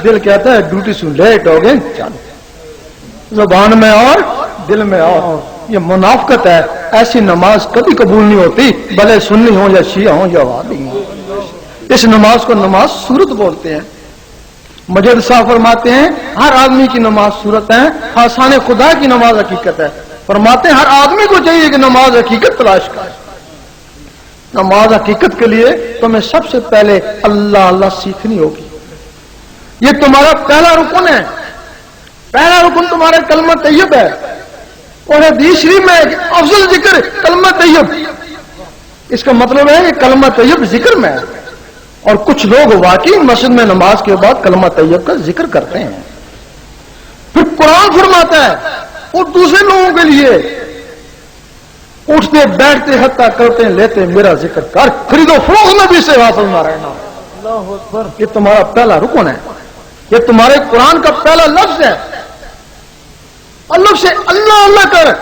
دل کہتا ہے ڈیوٹی سے لیٹ ہو گئے چلو. زبان میں اور دل میں اور, یہ منافقت ہے. ایسی نماز کبھی قبول نہیں ہوتی بھلے سنی ہو یا شیعہ ہو یا وہابی ہو. اس نماز کو نماز صورت بولتے ہیں. مجد صاحب فرماتے ہیں ہر آدمی کی نماز صورت ہے, آسان خدا کی نماز حقیقت ہے. فرماتے ہیں ہر آدمی کو چاہیے کہ نماز حقیقت تلاش کرے. نماز حقیقت کے لیے تمہیں سب سے پہلے اللہ اللہ سیکھنی ہوگی. یہ تمہارا پہلا رکن ہے. پہلا رکن تمہارا کلمہ طیب ہے. اور حدیث شریف میں افضل ذکر کلمہ طیب, اس کا مطلب ہے کہ کلمہ طیب ذکر میں ہے. اور کچھ لوگ واقعی مسجد میں نماز کے بعد کلمہ طیب کا ذکر کرتے ہیں. پھر قرآن فرماتا ہے اور دوسرے لوگوں کے لیے اٹھتے بیٹھتے حتیٰ کرتے لیتے میرا ذکر کر, خرید و فروخت میں بھی سے حاصل نہ رہنا. یہ تمہارا پہلا رکن ہے. یہ تمہارے قرآن کا پہلا لفظ ہے. اللہ سے اللہ اللہ کر.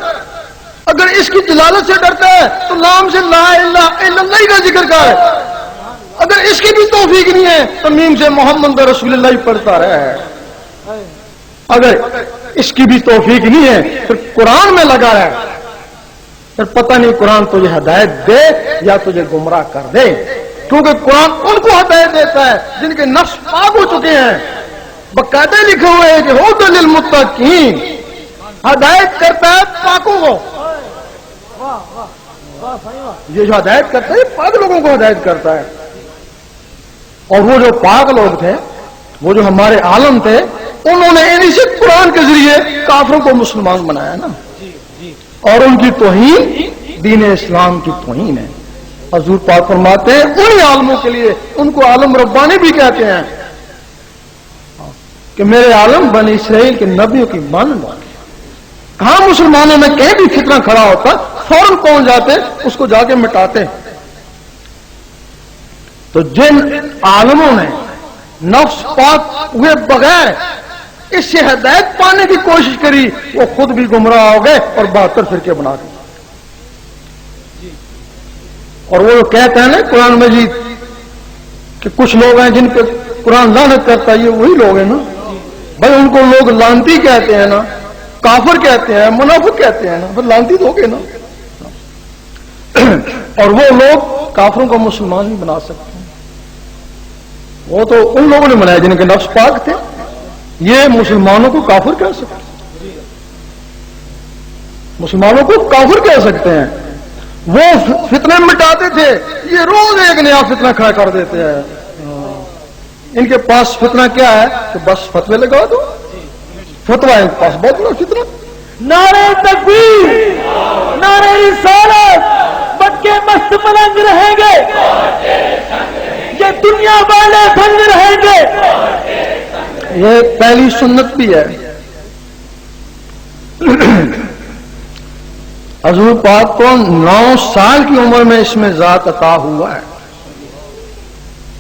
اگر اس کی جلالت سے ڈرتا ہے تو لام سے لا الہ الا اللہ کا ذکر کر. اگر اس کی بھی توفیق نہیں ہے تو میم سے محمد رسول اللہ پڑھتا رہے. اگر اس کی بھی توفیق نہیں ہے پھر قرآن میں لگا رہے. پھر پتہ نہیں قرآن تجھے ہدایت دے یا تجھے گمراہ کر دے, کیونکہ قرآن ان کو ہدایت دیتا ہے جن کے نفس پاک ہو چکے ہیں. باقاعدہ لکھے ہوئے ہیں کہ ہدی للمتقین, ہدایت کرتا ہے پاکوں کو. یہ جو ہدایت کرتا ہے پاک لوگوں کو ہدایت کرتا ہے. اور وہ جو پاک لوگ تھے, وہ جو ہمارے عالم تھے, انہوں نے اسی قرآن کے ذریعے کافروں کو مسلمان بنایا نا. اور ان کی توہین دین اسلام کی توہین ہے. حضور پاک فرماتے ہیں انہی عالموں کے لیے, ان کو عالم ربانی بھی کہتے ہیں, کہ میرے عالم بنی اسرائیل کے نبیوں کی مانند والے. کہاں مسلمانوں میں کہیں بھی فتنہ کھڑا ہوتا فوراً پہنچ جاتے, اس کو جا کے مٹاتے. تو جن عالموں نے نفس پاک ہوئے بغیر اس سے ہدایت پانے کی کوشش کری, وہ خود بھی گمراہ ہو گئے اور 72 فرقے بنا دیے. اور وہ کہتے ہیں نا قرآن مجید کہ کچھ لوگ ہیں جن پہ قرآن لعنت کرتا ہے, یہ وہی لوگ ہیں نا بھائی. ان کو لوگ لعنتی کہتے ہیں نا, کافر کہتے ہیں, منافق کہتے ہیں نا, پھر لعنتی تو ہو گئے نا. اور وہ لوگ کافروں کو مسلمان نہیں بنا سکتے. وہ تو ان لوگوں نے بنایا جن کے نفس پاک تھے. یہ مسلمانوں کو کافر کہہ سکتے, مسلمانوں کو کافر کہہ سکتے ہیں. وہ فتنے مٹاتے تھے, یہ روز ایک نیا فتنہ کھڑا کر دیتے ہیں. ان کے پاس فتنہ کیا ہے کہ بس فتوے لگا دو. فتوا ان کے پاس بہت بڑا فتنہ. نعرہ تکبیر, نعرہ رسالت, بن کے مست ملنگ رہیں گے, یہ دنیا والے بن رہیں گے. یہ پہلی سنت بھی ہے. حضور پاک کو 9 سال کی عمر میں اس میں ذات عطا ہوا ہے.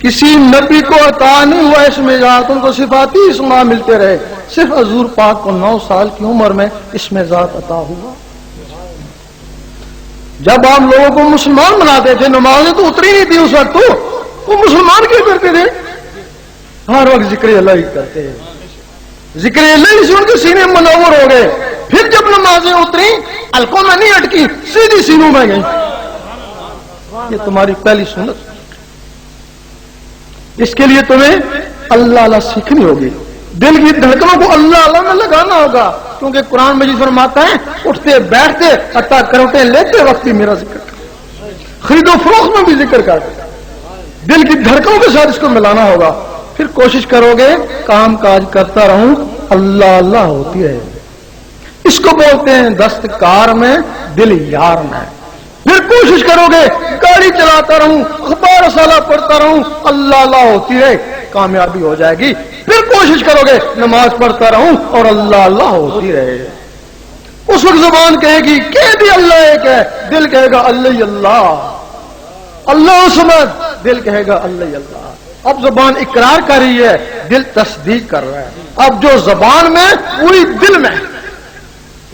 کسی نبی کو عطا نہیں ہوا اس میں ذات, ان کو صفاتی اسماء ملتے رہے. صرف حضور پاک کو 9 سال کی عمر میں اس میں ذات عطا ہوا. جب آپ لوگوں کو مسلمان بناتے تھے, نمازیں تو اتری نہیں تھی اس وقت, تو وہ مسلمان کیا کرتے تھے؟ ہر وقت ذکر اللہ ہی کرتے ہیں. ذکر اللہ ہی سے ان کے سینے منور ہو گئے. پھر جب نمازیں اتری حلقوں میں نہیں اٹکی, سیدھی سینوں میں گئی. یہ تمہاری پہلی سنت. اس کے لیے تمہیں اللہ اللہ سیکھنی ہوگی. دل کی دھڑکنوں کو اللہ اللہ میں لگانا ہوگا, کیونکہ قرآن مجید فرماتا ہے اٹھتے بیٹھتے حتیٰ کروٹیں لیتے وقت بھی میرا ذکر کر, خرید و فروخت میں بھی ذکر کر. دل کی دھڑکنوں کے ساتھ اس کو ملانا ہوگا. پھر کوشش کرو گے کام کاج کرتا رہوں, اللہ اللہ ہوتی ہے. اس کو بولتے ہیں دستکار میں دل یار میں. پھر کوشش کرو گے گاڑی چلاتا رہوں, اخبار رسالہ پڑھتا رہوں, اللہ اللہ ہوتی ہے. کامیابی ہو جائے گی. پھر کوشش کرو گے نماز پڑھتا رہوں اور اللہ اللہ ہوتی رہے. اس وقت زبان کہے گی کہ بھی اللہ ایک ہے, دل کہے گا اللہ اللہ, اللہ سمجھ, دل کہے گا اللہ اللہ. اب زبان اقرار کر رہی ہے, دل تصدیق کر رہا ہے. اب جو زبان میں وہی دل میں,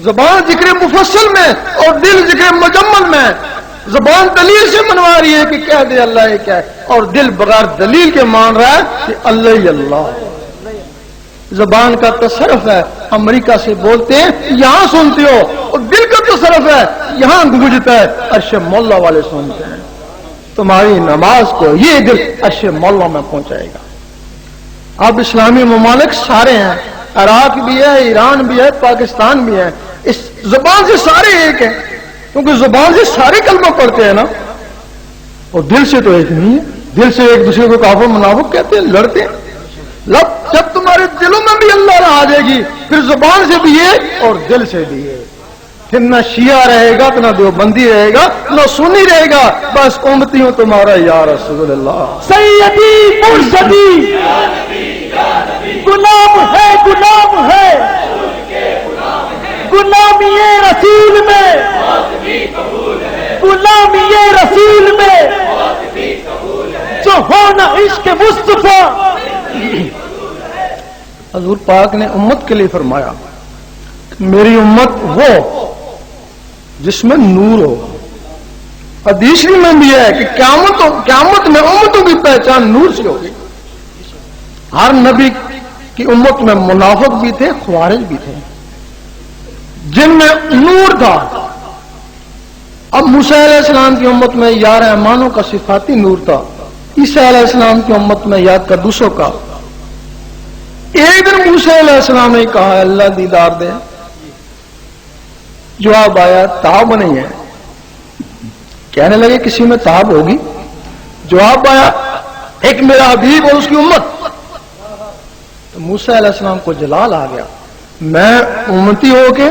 زبان ذکر مفصل میں اور دل ذکر مجمل میں. زبان دلیل سے منوا رہی ہے کہ کہہ دے اللہ ایک ہے, اور دل بغیر دلیل کے مان رہا ہے کہ اللہ اللہ. زبان کا تصرف ہے, امریکہ سے بولتے ہیں یہاں سنتے ہو, اور دل کا تصرف ہے یہاں گونجتا ہے, عرش مولا والے سنتے ہیں. تمہاری نماز کو یہ دل عرش مولا میں پہنچائے گا. اب اسلامی ممالک سارے ہیں, عراق بھی ہے, ایران بھی ہے, پاکستان بھی ہے. اس زبان سے سارے ایک ہیں, کیونکہ زبان سے سارے کلمہ پڑھتے ہیں نا, اور دل سے تو ایک نہیں ہے. دل سے ایک دوسرے کو کافر منافق کہتے ہیں, لڑتے ہیں. جب تمہارے دلوں میں بھی اللہ آ جائے گی, پھر زبان سے بھی ایک اور دل سے بھی ایک. پھر نہ شیعہ رہے گا, نہ دیوبندی رہے گا, نہ سنی رہے گا, بس امتی ہوں تمہارا یا رسول اللہ. سیدی مرشدی غلام ہے, غلام ہے, غلامی رسول میں, غلامی رسول میں, جو ہونا عشق مصطفیٰ. حضور پاک نے امت کے لیے فرمایا میری امت وہ جس میں نور ہو. حدیث میں بھی ہے کہ قیامت میں امتوں کی پہچان نور سے ہوگی. ہر نبی کی امت میں منافق بھی تھے, خوارج بھی تھے, جن میں نور تھا. اب موسیٰ علیہ السلام کی امت میں یا رحمانوں کا صفاتی نور تھا, عیسیٰ علیہ السلام کی امت میں یا قدوسوں کا. ایک دن موسیٰ علیہ السلام نے کہا اللہ دیدار دے, جواب آیا تاب نہیں ہے. کہنے لگے کسی میں تاب ہوگی. جواب آیا ایک میرا حبیب اور اس کی امت. تو موسیٰ علیہ السلام کو جلال آ گیا, میں امتی ہو کے,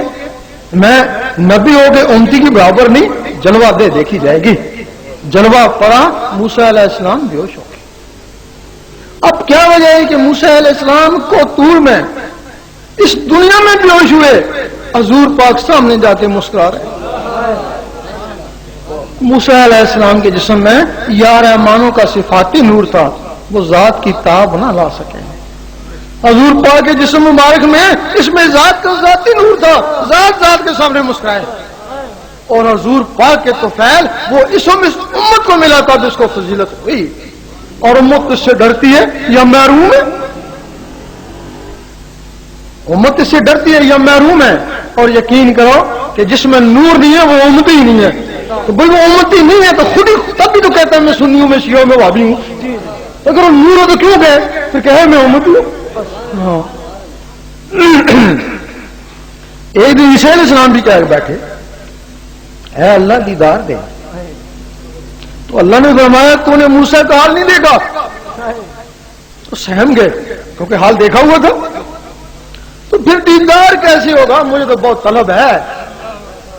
میں نبی ہو کے امتی کی برابر نہیں, جلوہ دے دیکھی جائے گی. جلوہ پڑا, موسیٰ علیہ السلام بے ہوش ہو گئے. اب کیا وجہ ہے کہ موسیٰ علیہ السلام کو طور میں اس دنیا میں بے ہوش ہوئے, حضور پاک سامنے جا کے مسکرا رہے. موسیٰ علیہ السلام کے جسم میں یا رحمانوں کا صفاتی نور تھا, وہ ذات کی تاب نہ لا سکے. حضور پاک کے جسم مبارک میں اس میں ذات کا ذاتی نور تھا, ذات کے سامنے مسکرائے. اور حضور پاک کے طفیل وہ اس امت کو ملا تھا جس کو فضیلت ہوئی. اور امت اس سے ڈرتی ہے یا محروم ہے, امت اس سے ڈرتی ہے یا محروم ہے. اور یقین کرو کہ جس میں نور نہیں ہے وہ امتی ہی نہیں ہے. تو بھائی وہ امتی نہیں ہے تو خود ہی تب بھی تو کہتا ہے میں سنی ہوں, میں شیعہ ہوں, میں وہابی ہوں. اگر وہ نور ہو تو کیوں گئے, پھر کہے میں امتی ہوں. ایک دن عیسیٰ علیہ السلام بھی کہہ بیٹھے اے اللہ دیدار دے. تو اللہ نے فرمایا تو نے موسیٰ کا حال نہیں دیکھا. تو سہم گئے کیونکہ حال دیکھا ہوا تھا. تو پھر دیدار کیسے ہوگا, مجھے تو بہت طلب ہے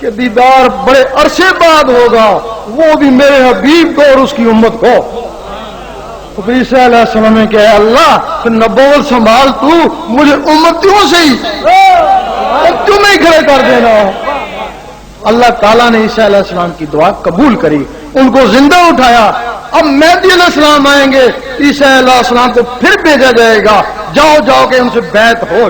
کہ دیدار بڑے عرصے بعد ہوگا, وہ بھی میرے حبیب کو اور اس کی امت کو. تو پھر عیسیٰ علیہ السلام نے کہا اللہ پھر نبوت سنبھال, تو مجھے امتیوں سے ہی تمہیں کھڑے کر دینا. اللہ تعالیٰ نے عیسیٰ علیہ السلام کی دعا قبول کری, ان کو زندہ اٹھایا. اب مہدی علیہ السلام آئیں گے, عیسیٰ علیہ السلام کو پھر بھیجا جائے گا, جاؤ کہ ان سے بیعت ہو.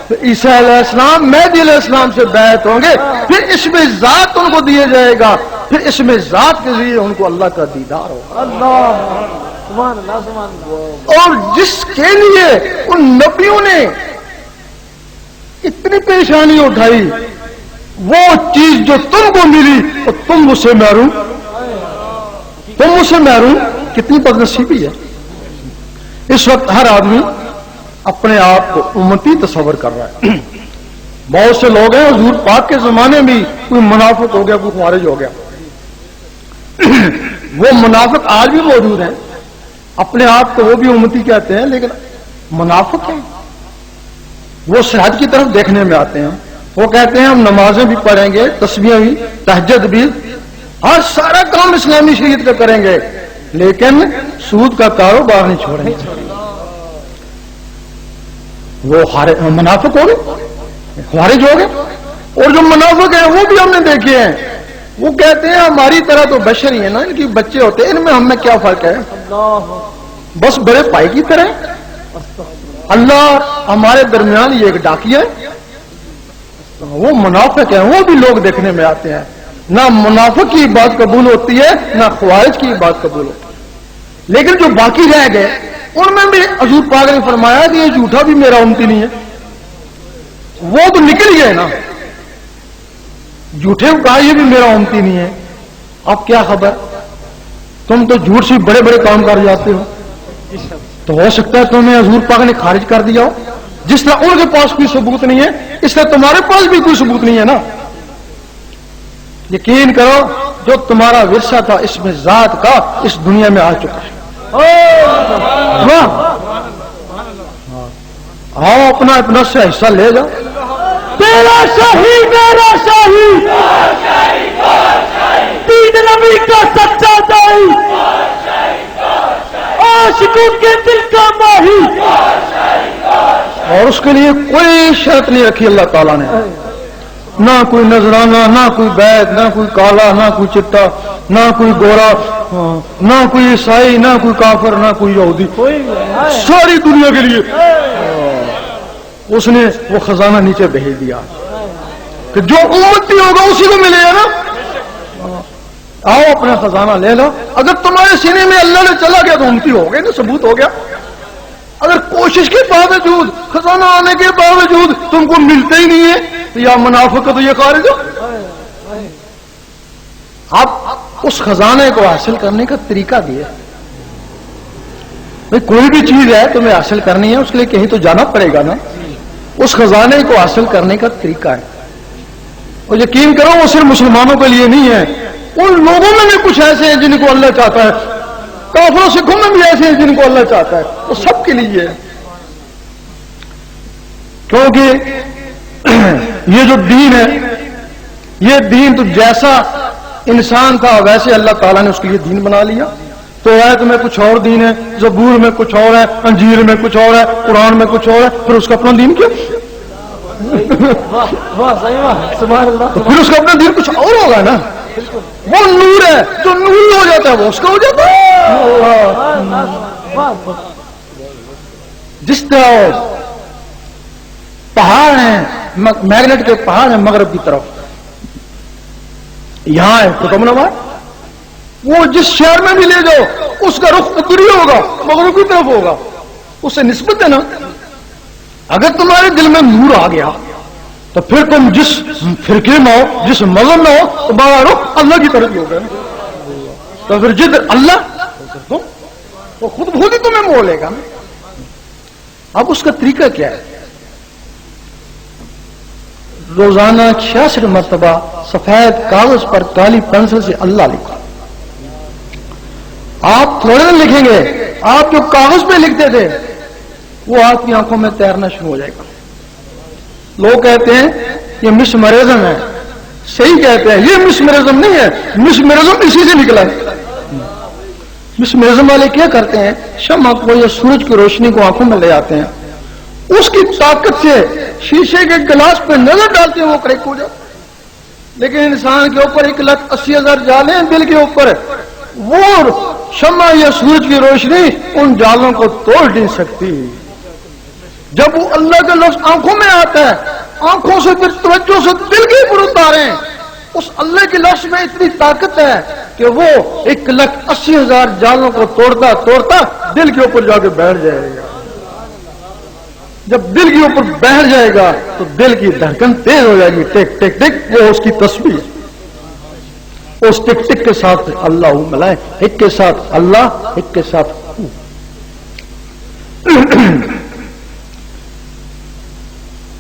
تو عیسیٰ علیہ السلام مہدی علیہ السلام سے بیعت ہوں گے, پھر اس میں ذات ان کو دیے جائے گا, پھر اس میں ذات کے ذریعے ان کو اللہ کا دیدار ہوگا. اور جس کے لیے ان نبیوں نے اتنی پریشانی اٹھائی, وہ چیز جو تم کو ملی اور تم مجھ سے محروم, تم مجھ سے محروم, کتنی بدنصیبی ہے. اس وقت ہر آدمی اپنے آپ کو امتی تصور کر رہا ہے. بہت سے لوگ ہیں حضور پاک کے زمانے میں کوئی منافق ہو گیا, کوئی خوارج ہو گیا. وہ منافق آج بھی موجود ہیں, اپنے آپ کو وہ بھی امتی کہتے ہیں, لیکن منافق ہیں. وہ سرحد کی طرف دیکھنے میں آتے ہیں, وہ کہتے ہیں ہم نمازیں بھی پڑھیں گے, تسبیحیں بھی, تہجد بھی, ہر سارا کام اسلامی شریعت کا کریں گے, لیکن سود کا کاروبار نہیں چھوڑیں گے. وہ منافق ہو گئے، خارج ہو گئے. اور جو منافق ہیں وہ بھی ہم نے دیکھے ہیں، وہ کہتے ہیں ہماری طرح تو بشر ہی ہے نا، ان کی بچے ہوتے ہیں، ان میں ہم میں کیا فرق ہے، بس بڑے پائی کی طرح. اللہ ہمارے درمیان یہ ایک ڈاکیا ہے. وہ منافق ہیں، وہ بھی لوگ دیکھنے میں آتے ہیں. نہ منافق کی بات قبول ہوتی ہے نہ خوارج کی بات قبول ہوتی ہے. لیکن جو باقی رہ گئے ان میں بھی حضور پاک نے فرمایا کہ یہ جھوٹا بھی میرا امتی نہیں ہے. وہ تو نکل گئے نا، جھوٹے کو کہا یہ بھی میرا امتی نہیں ہے. اب کیا خبر، تم تو جھوٹ سے بڑے بڑے کام کر جاتے ہو، تو ہو سکتا ہے تمہیں حضور پاک نے خارج کر دیا ہو. جس طرح ان کے پاس کوئی ثبوت نہیں ہے اس طرح تمہارے پاس بھی کوئی ثبوت نہیں ہے نا. یقین کرو جو تمہارا ورثہ تھا اس میں ذات کا اس دنیا میں آ چکا ہے. آؤ اپنا اپنا سے حصہ لے جاؤ. تیرا شاہی میرا شاہی، دین نبی کا سچا دائی، عاشقوں کے دل کا ماہی. اور اس کے لیے کوئی شرط نہیں رکھی اللہ تعالیٰ نے، نہ کوئی نذرانہ، نہ کوئی بیت، نہ کوئی کالا، نہ کوئی چٹا، نہ کوئی گورا، نہ کوئی عیسائی، نہ کوئی کافر، نہ کوئی یہودی، ساری دنیا کے لیے اس نے وہ خزانہ نیچے بھیج دیا کہ جو امتی ہوگا اسی کو ملے گا نا. آؤ اپنا خزانہ لے لو. اگر تمہارے سینے میں اللہ نے چلا گیا تو امتی ہو گئے نا، ثبوت ہو گیا. اگر کوشش کے باوجود، خزانہ آنے کے باوجود تم کو ملتے ہی نہیں ہے تو یا منافق تو یہ خارج ہو. آپ اس خزانے کو حاصل کرنے کا طریقہ دیا. بھئی کوئی بھی چیز ہے تمہیں حاصل کرنی ہے اس کے لیے کہیں تو جانا پڑے گا نا. اس خزانے کو حاصل کرنے کا طریقہ ہے. اور یقین کرو وہ صرف مسلمانوں کے لیے نہیں ہے، ان لوگوں میں بھی کچھ ایسے ہیں جن کو اللہ چاہتا ہے، کافروں سکھوں میں بھی ایسے ہیں جن کو اللہ چاہتا ہے. وہ سب کے لیے ہے. کیونکہ یہ جو دین ہے، یہ دین تو جیسا انسان تھا ویسے اللہ تعالیٰ نے اس کے لیے دین بنا لیا. تو آیت میں کچھ اور دین ہے، زبور میں کچھ اور ہے، انجیل میں کچھ اور ہے، قرآن میں کچھ اور ہے، پھر اس کا اپنا دین کیا؟ تو پھر اس کا اپنا دین کچھ اور ہوگا نا. وہ نور ہے، جو نور ہو جاتا ہے وہ اس کا ہو جاتا ہے. جس طرح پہاڑ ہیں، میگنیٹ کے پہاڑ ہیں مغرب کی طرف، یہاں ہے قطب نما، وہ جس شہر میں بھی لے جاؤ اس کا رخ اتری ہوگا، مغرب کی طرف ہوگا. اس سے نسبت ہے نا. اگر تمہارے دل میں نور آ گیا تو پھر تم جس فرقے میں ہو، جس مذہب میں ہو، تمہارا رخ اللہ کی طرف ہی ہوگا. تو پھر جدھر اللہ وہ خود ہی تمہیں موہ لے گا. اب اس کا طریقہ کیا ہے؟ روزانہ 66 مرتبہ سفید کاغذ پر کالی پنسل سے اللہ لکھا. آپ تھوڑے دن لکھیں گے، آپ جو کاغذ پہ لکھتے تھے وہ آپ کی آنکھوں میں تیرنا شروع ہو جائے گا. لوگ کہتے ہیں یہ مسمرزم ہے، صحیح کہتے ہیں، یہ مسمرزم نہیں ہے، مسمرزم اسی سے نکلا ہے. مسمرزم والے کیا کرتے ہیں؟ شمع کو یا سورج کی روشنی کو آنکھوں میں لے آتے ہیں، اس کی طاقت سے شیشے کے گلاس پہ نظر ڈالتے ہیں وہ کریک ہو جاتا. لیکن انسان کے اوپر 1,80,000 جالیں ہیں دل کے اوپر، وہ شمع یا سورج کی روشنی ان جالوں کو توڑ نہیں سکتی. جب وہ اللہ کا لفظ آنکھوں میں آتا ہے، آنکھوں سے پھر توجہ سے دل کے اوپر اتاریں، اس اللہ کے لفظ میں اتنی طاقت ہے کہ وہ 1,80,000 جالوں کو توڑتا توڑتا دل کے اوپر جا کے بیٹھ جائے گا. جب دل کے اوپر بیٹھ جائے گا تو دل کی دھڑکن تیز ہو جائے گی، ٹک ٹک ٹک. وہ اس کی تسبیح، اس ٹک ٹک کے ساتھ اللہ ملائے، ایک کے ساتھ اللہ، ایک کے ساتھ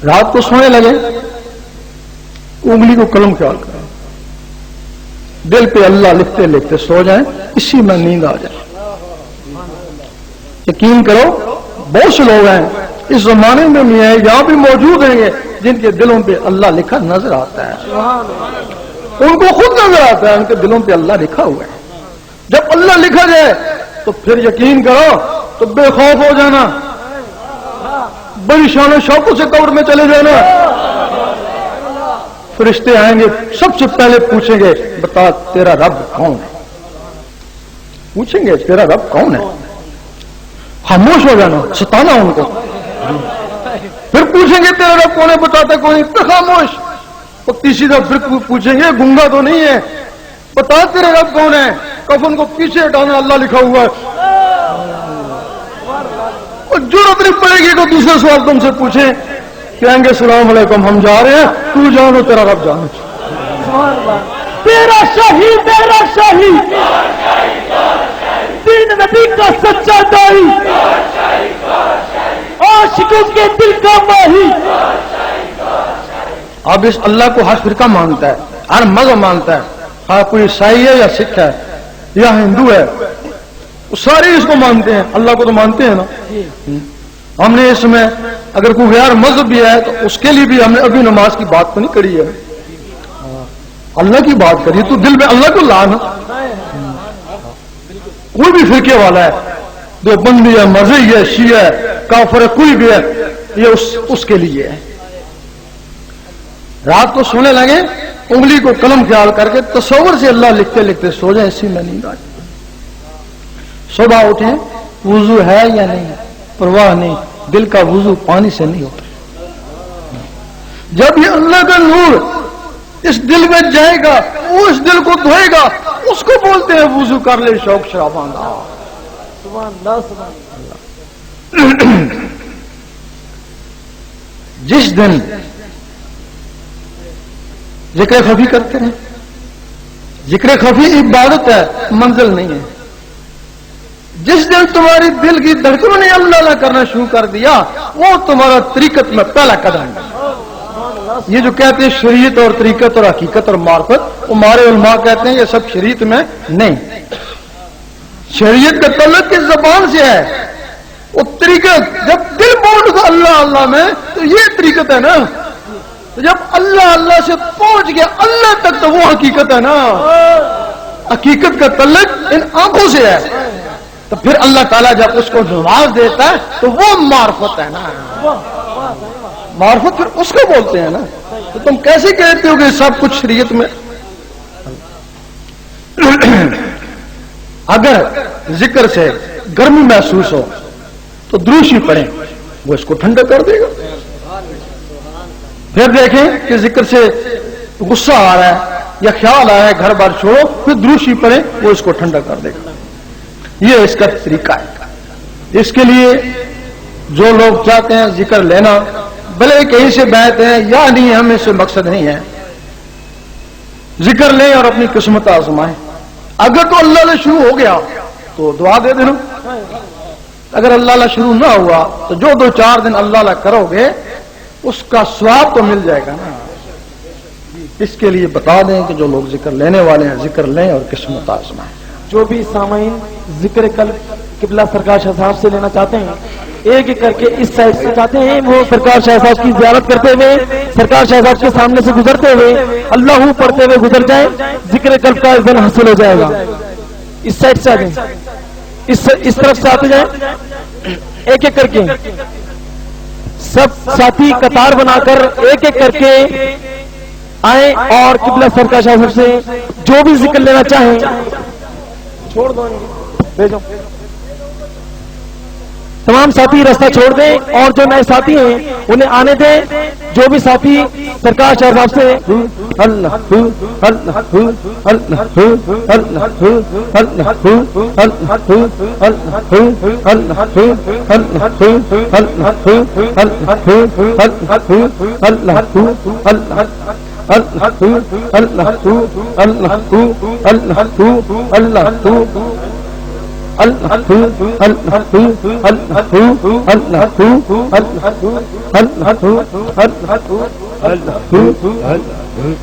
رات کو سونے لگے، انگلی کو قلم خیال کریں، دل پہ اللہ لکھتے لکھتے سو جائیں، اسی میں نیند آ جائے. یقین کرو بہت سے لوگ ہیں اس زمانے میں بھی ہیں، یہاں بھی موجود ہیں جن کے دلوں پہ اللہ لکھا نظر آتا ہے. ان کو خود نظر آتا ہے ان کے دلوں پہ اللہ لکھا ہوا ہے. جب اللہ لکھا جائے تو پھر یقین کرو تو بے خوف ہو جانا، بڑی شان و شوقوں سے قبر میں چلے جانا۔ فرشتے آئیں گے، سب سے پہلے پوچھیں گے بتا تیرا رب کون ہے؟ پوچھیں گے تیرا رب کون ہے؟ خاموش ہو جانا، ستانا ان کو۔ پھر پوچھیں گے تیرا رب کون ہے؟ بتاتا کون ہے؟ پھر خاموش۔ اور تیسری دفعہ پھر پوچھیں گے گنگا تو نہیں ہے؟ بتا تیرا رب کون ہے؟ کفن کو پیچھے ہٹانا، اللہ لکھا ہوا ہے۔ اور ضرورت نہیں پڑے گی کہ دوسرے سوال تم سے پوچھیں، کہیں گے السلام علیکم ہم جا رہے ہیں، تو جانو تیرا رب جانے۔ تیرا شاہی میرا شاہی، دین نبی کا سچا دائی، عاشقوں کے دل کا ماہی۔ اب اس اللہ کو ہر فرقہ مانتا ہے، ہر مذہب مانتا ہے، ہاں کوئی عیسائی ہے یا سکھ ہے یا ہندو ہے، وہ سارے اس کو مانتے ہیں، اللہ کو تو مانتے ہیں نا۔ ہم نے اس میں اگر کوئی غیر مذہب بھی ہے تو اس کے لیے بھی ہم نے ابھی نماز کی بات تو نہیں کری ہے، اللہ کی بات کری، تو دل میں اللہ کو لا نا۔ کوئی بھی فرقے والا ہے، جو بندی ہے، مرزی ہے، شیعہ ہے، کافر ہے، کوئی بھی ہے، یہ اس کے لیے ہے۔ رات کو سونے لگے انگلی کو قلم خیال کر کے تصور سے اللہ لکھتے لکھتے سو جائیں، اسی میں نیند آ جائے۔ صبح اٹھیں، وضو ہے یا نہیں، پرواہ نہیں، دل کا وضو پانی سے نہیں ہوتا۔ جب یہ اللہ کا نور اس دل میں جائے گا، وہ اس دل کو دھوئے گا، اس کو بولتے ہیں وضو کر لے شوق شراباندہ۔ سبحان اللہ سبحان اللہ۔ جس دن ذکر خفی کرتے ہیں، ذکر خفی عبادت ہے، منزل نہیں ہے۔ جس دن تمہاری دل کی دھڑکنوں نے اللہ اللہ کرنا شروع کر دیا، وہ تمہارا طریقت میں پہلا قدم ہے۔ یہ جو کہتے ہیں شریعت اور طریقت اور حقیقت اور معرفت، وہ ہمارے علماء کہتے ہیں یہ سب شریعت میں نہیں۔ شریعت کا تعلق کس زبان سے ہے؟ وہ طریقت، جب دل بول گا اللہ اللہ میں تو یہ طریقت ہے نا۔ تو جب اللہ اللہ سے پہنچ گیا اللہ تک تو وہ حقیقت ہے نا۔ حقیقت کا تعلق ان آنکھوں سے ہے، تو پھر اللہ تعالیٰ جب اس کو نواز دیتا ہے تو وہ معرفت ہے نا۔ معرفت پھر اس کو بولتے ہیں نا۔ تو تم کیسے کہتے ہو کہ سب کچھ شریعت میں؟ اگر ذکر سے گرمی محسوس ہو تو دروشی پڑھیں، وہ اس کو ٹھنڈا کر دے گا۔ پھر دیکھیں کہ ذکر سے غصہ آ رہا ہے یا خیال آ رہا ہے، گھر بار چھوڑو، پھر دروشی پڑھیں، وہ اس کو ٹھنڈا کر دے گا۔ یہ اس کا طریقہ ہے۔ اس کے لیے جو لوگ چاہتے ہیں ذکر لینا، بھلے کہیں سے بیٹھتے ہیں یا نہیں، ہمیں سے مقصد نہیں ہے، ذکر لیں اور اپنی قسمت آزمائیں۔ اگر تو اللہ اللہ شروع ہو گیا تو دعا دے دینا، اگر اللہ اللہ شروع نہ ہوا تو جو 2-4 دن اللہ اللہ کرو گے اس کا ثواب تو مل جائے گا نا۔ اس کے لیے بتا دیں کہ جو لوگ ذکر لینے والے ہیں ذکر لیں اور قسمت آزمائیں۔ جو بھی سامعین ذکر قبلہ سرکار شاہ صاحب سے لینا چاہتے ہیں، ایک ایک کر کے اس سائڈ سے چاہتے ہیں، وہ سرکار شاہ صاحب کی زیارت کرتے ہوئے، سرکار شاہ صاحب کے سامنے سے گزرتے ہوئے اللہ پڑھتے ہوئے گزر جائیں، ذکر قلب کا اذن حاصل ہو جائے گا۔ اس سائڈ سے آ جائیں، اس طرف سے آتے جائیں، ایک ایک کر کے سب ساتھی قطار بنا کر ایک ایک کر کے آئیں اور قبلہ سرکار شاہ صاحب سے جو بھی ذکر لینا چاہیں چھوڑ دو، بھیجو، تمام ساتھی راستہ چھوڑ دیں اور جو نئے ساتھی ہیں انہیں آنے دیں۔ جو بھی ساتھی سرکار شاہ صاحب سے اللہ اللہ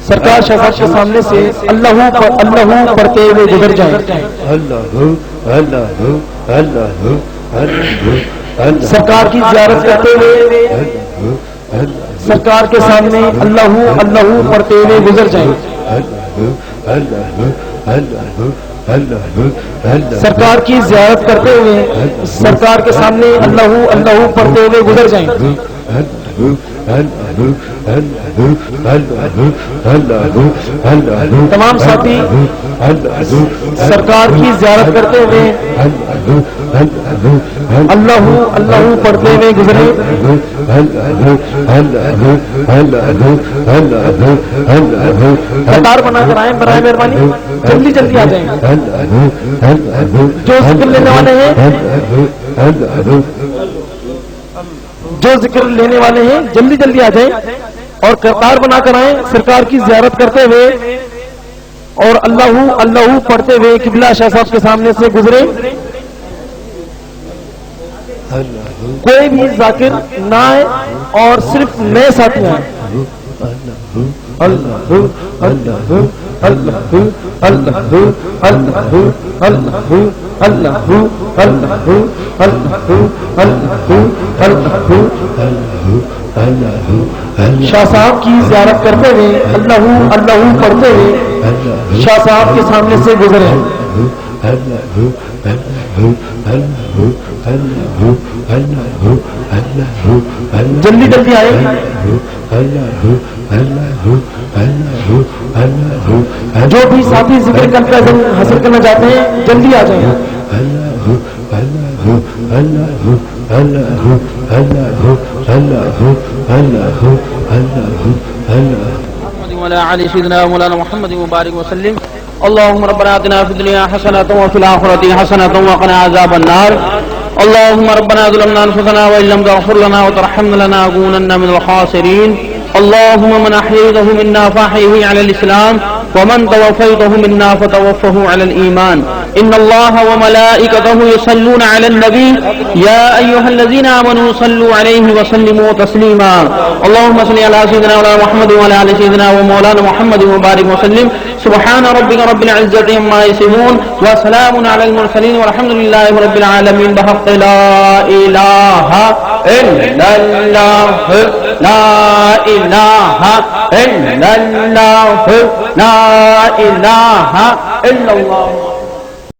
سرکار شاہ صاحب کے سامنے سے اللہ پڑھتے ہوئے گزر جائیں، سرکار کی زیارت کرتے ہوئے سرکار کے سامنے اللہ اللہ پڑھتے ہوئے گزر جائیں۔ سرکار کی زیارت کرتے ہوئے سرکار کے سامنے اللہ اللہ پڑھتے ہوئے گزر جائیں. تمام ساتھی سرکار کی زیارت کرتے ہوئے اللہ اللہ پڑھتے ہوئے گزرے. قطار بنا کر آئیں برائے مہربانی, جلدی جلدی آ جائیں. جو ذکر لینے والے ہیں جلدی جلدی آ جائیں اور قطار بنا کر آئیں سرکار کی زیارت کرتے ہوئے اور اللہ اللہ پڑھتے ہوئے قبلہ شاہ صاحب کے سامنے سے گزرے. کوئی بھی ذاکر نہ آئے اور صرف نئے ساتھی آئیں. اللہ اللہ اللہ اللہ اللہ اللہ اللہ اللہ. شاہ صاحب کی زیارت کرتے ہوئے اللہ اللہ پڑھتے ہوئے شاہ صاحب کے سامنے سے گزرے. جلدی جلدی آئے. جو بھی ساتھی ذکر قلب حاصل کرنا چاہتے ہیں جلدی آ جائیں. وعلى آل سيدنا مولانا محمد وبارك وسلم. اللهم ربنا آتنا في الدنيا حسنة وفي الآخرة حسنة وقنا عذاب النار. اللهم ربنا ظلمنا أنفسنا وإن لم تغفر لنا وترحمنا لنكونن من الخاسرين. اللهم من أحييته منا فأحيه على الإسلام ومن توفيته منا فتوفه على الإيمان. إن الله وملائكته يصلون على النبي يا أيها الذين آمنوا صلوا عليه وسلموا تسليما. اللهم صل على سيدنا مولانا محمد وعلى آل سيدنا ومولانا محمد وبارك وسلم. سبحان ربك رب العزة عما يصفون وسلام على المرسلين والحمد لله رب العالمين. بحق لا إله إلا الله لا إله إلا الله لا إله إلا الله.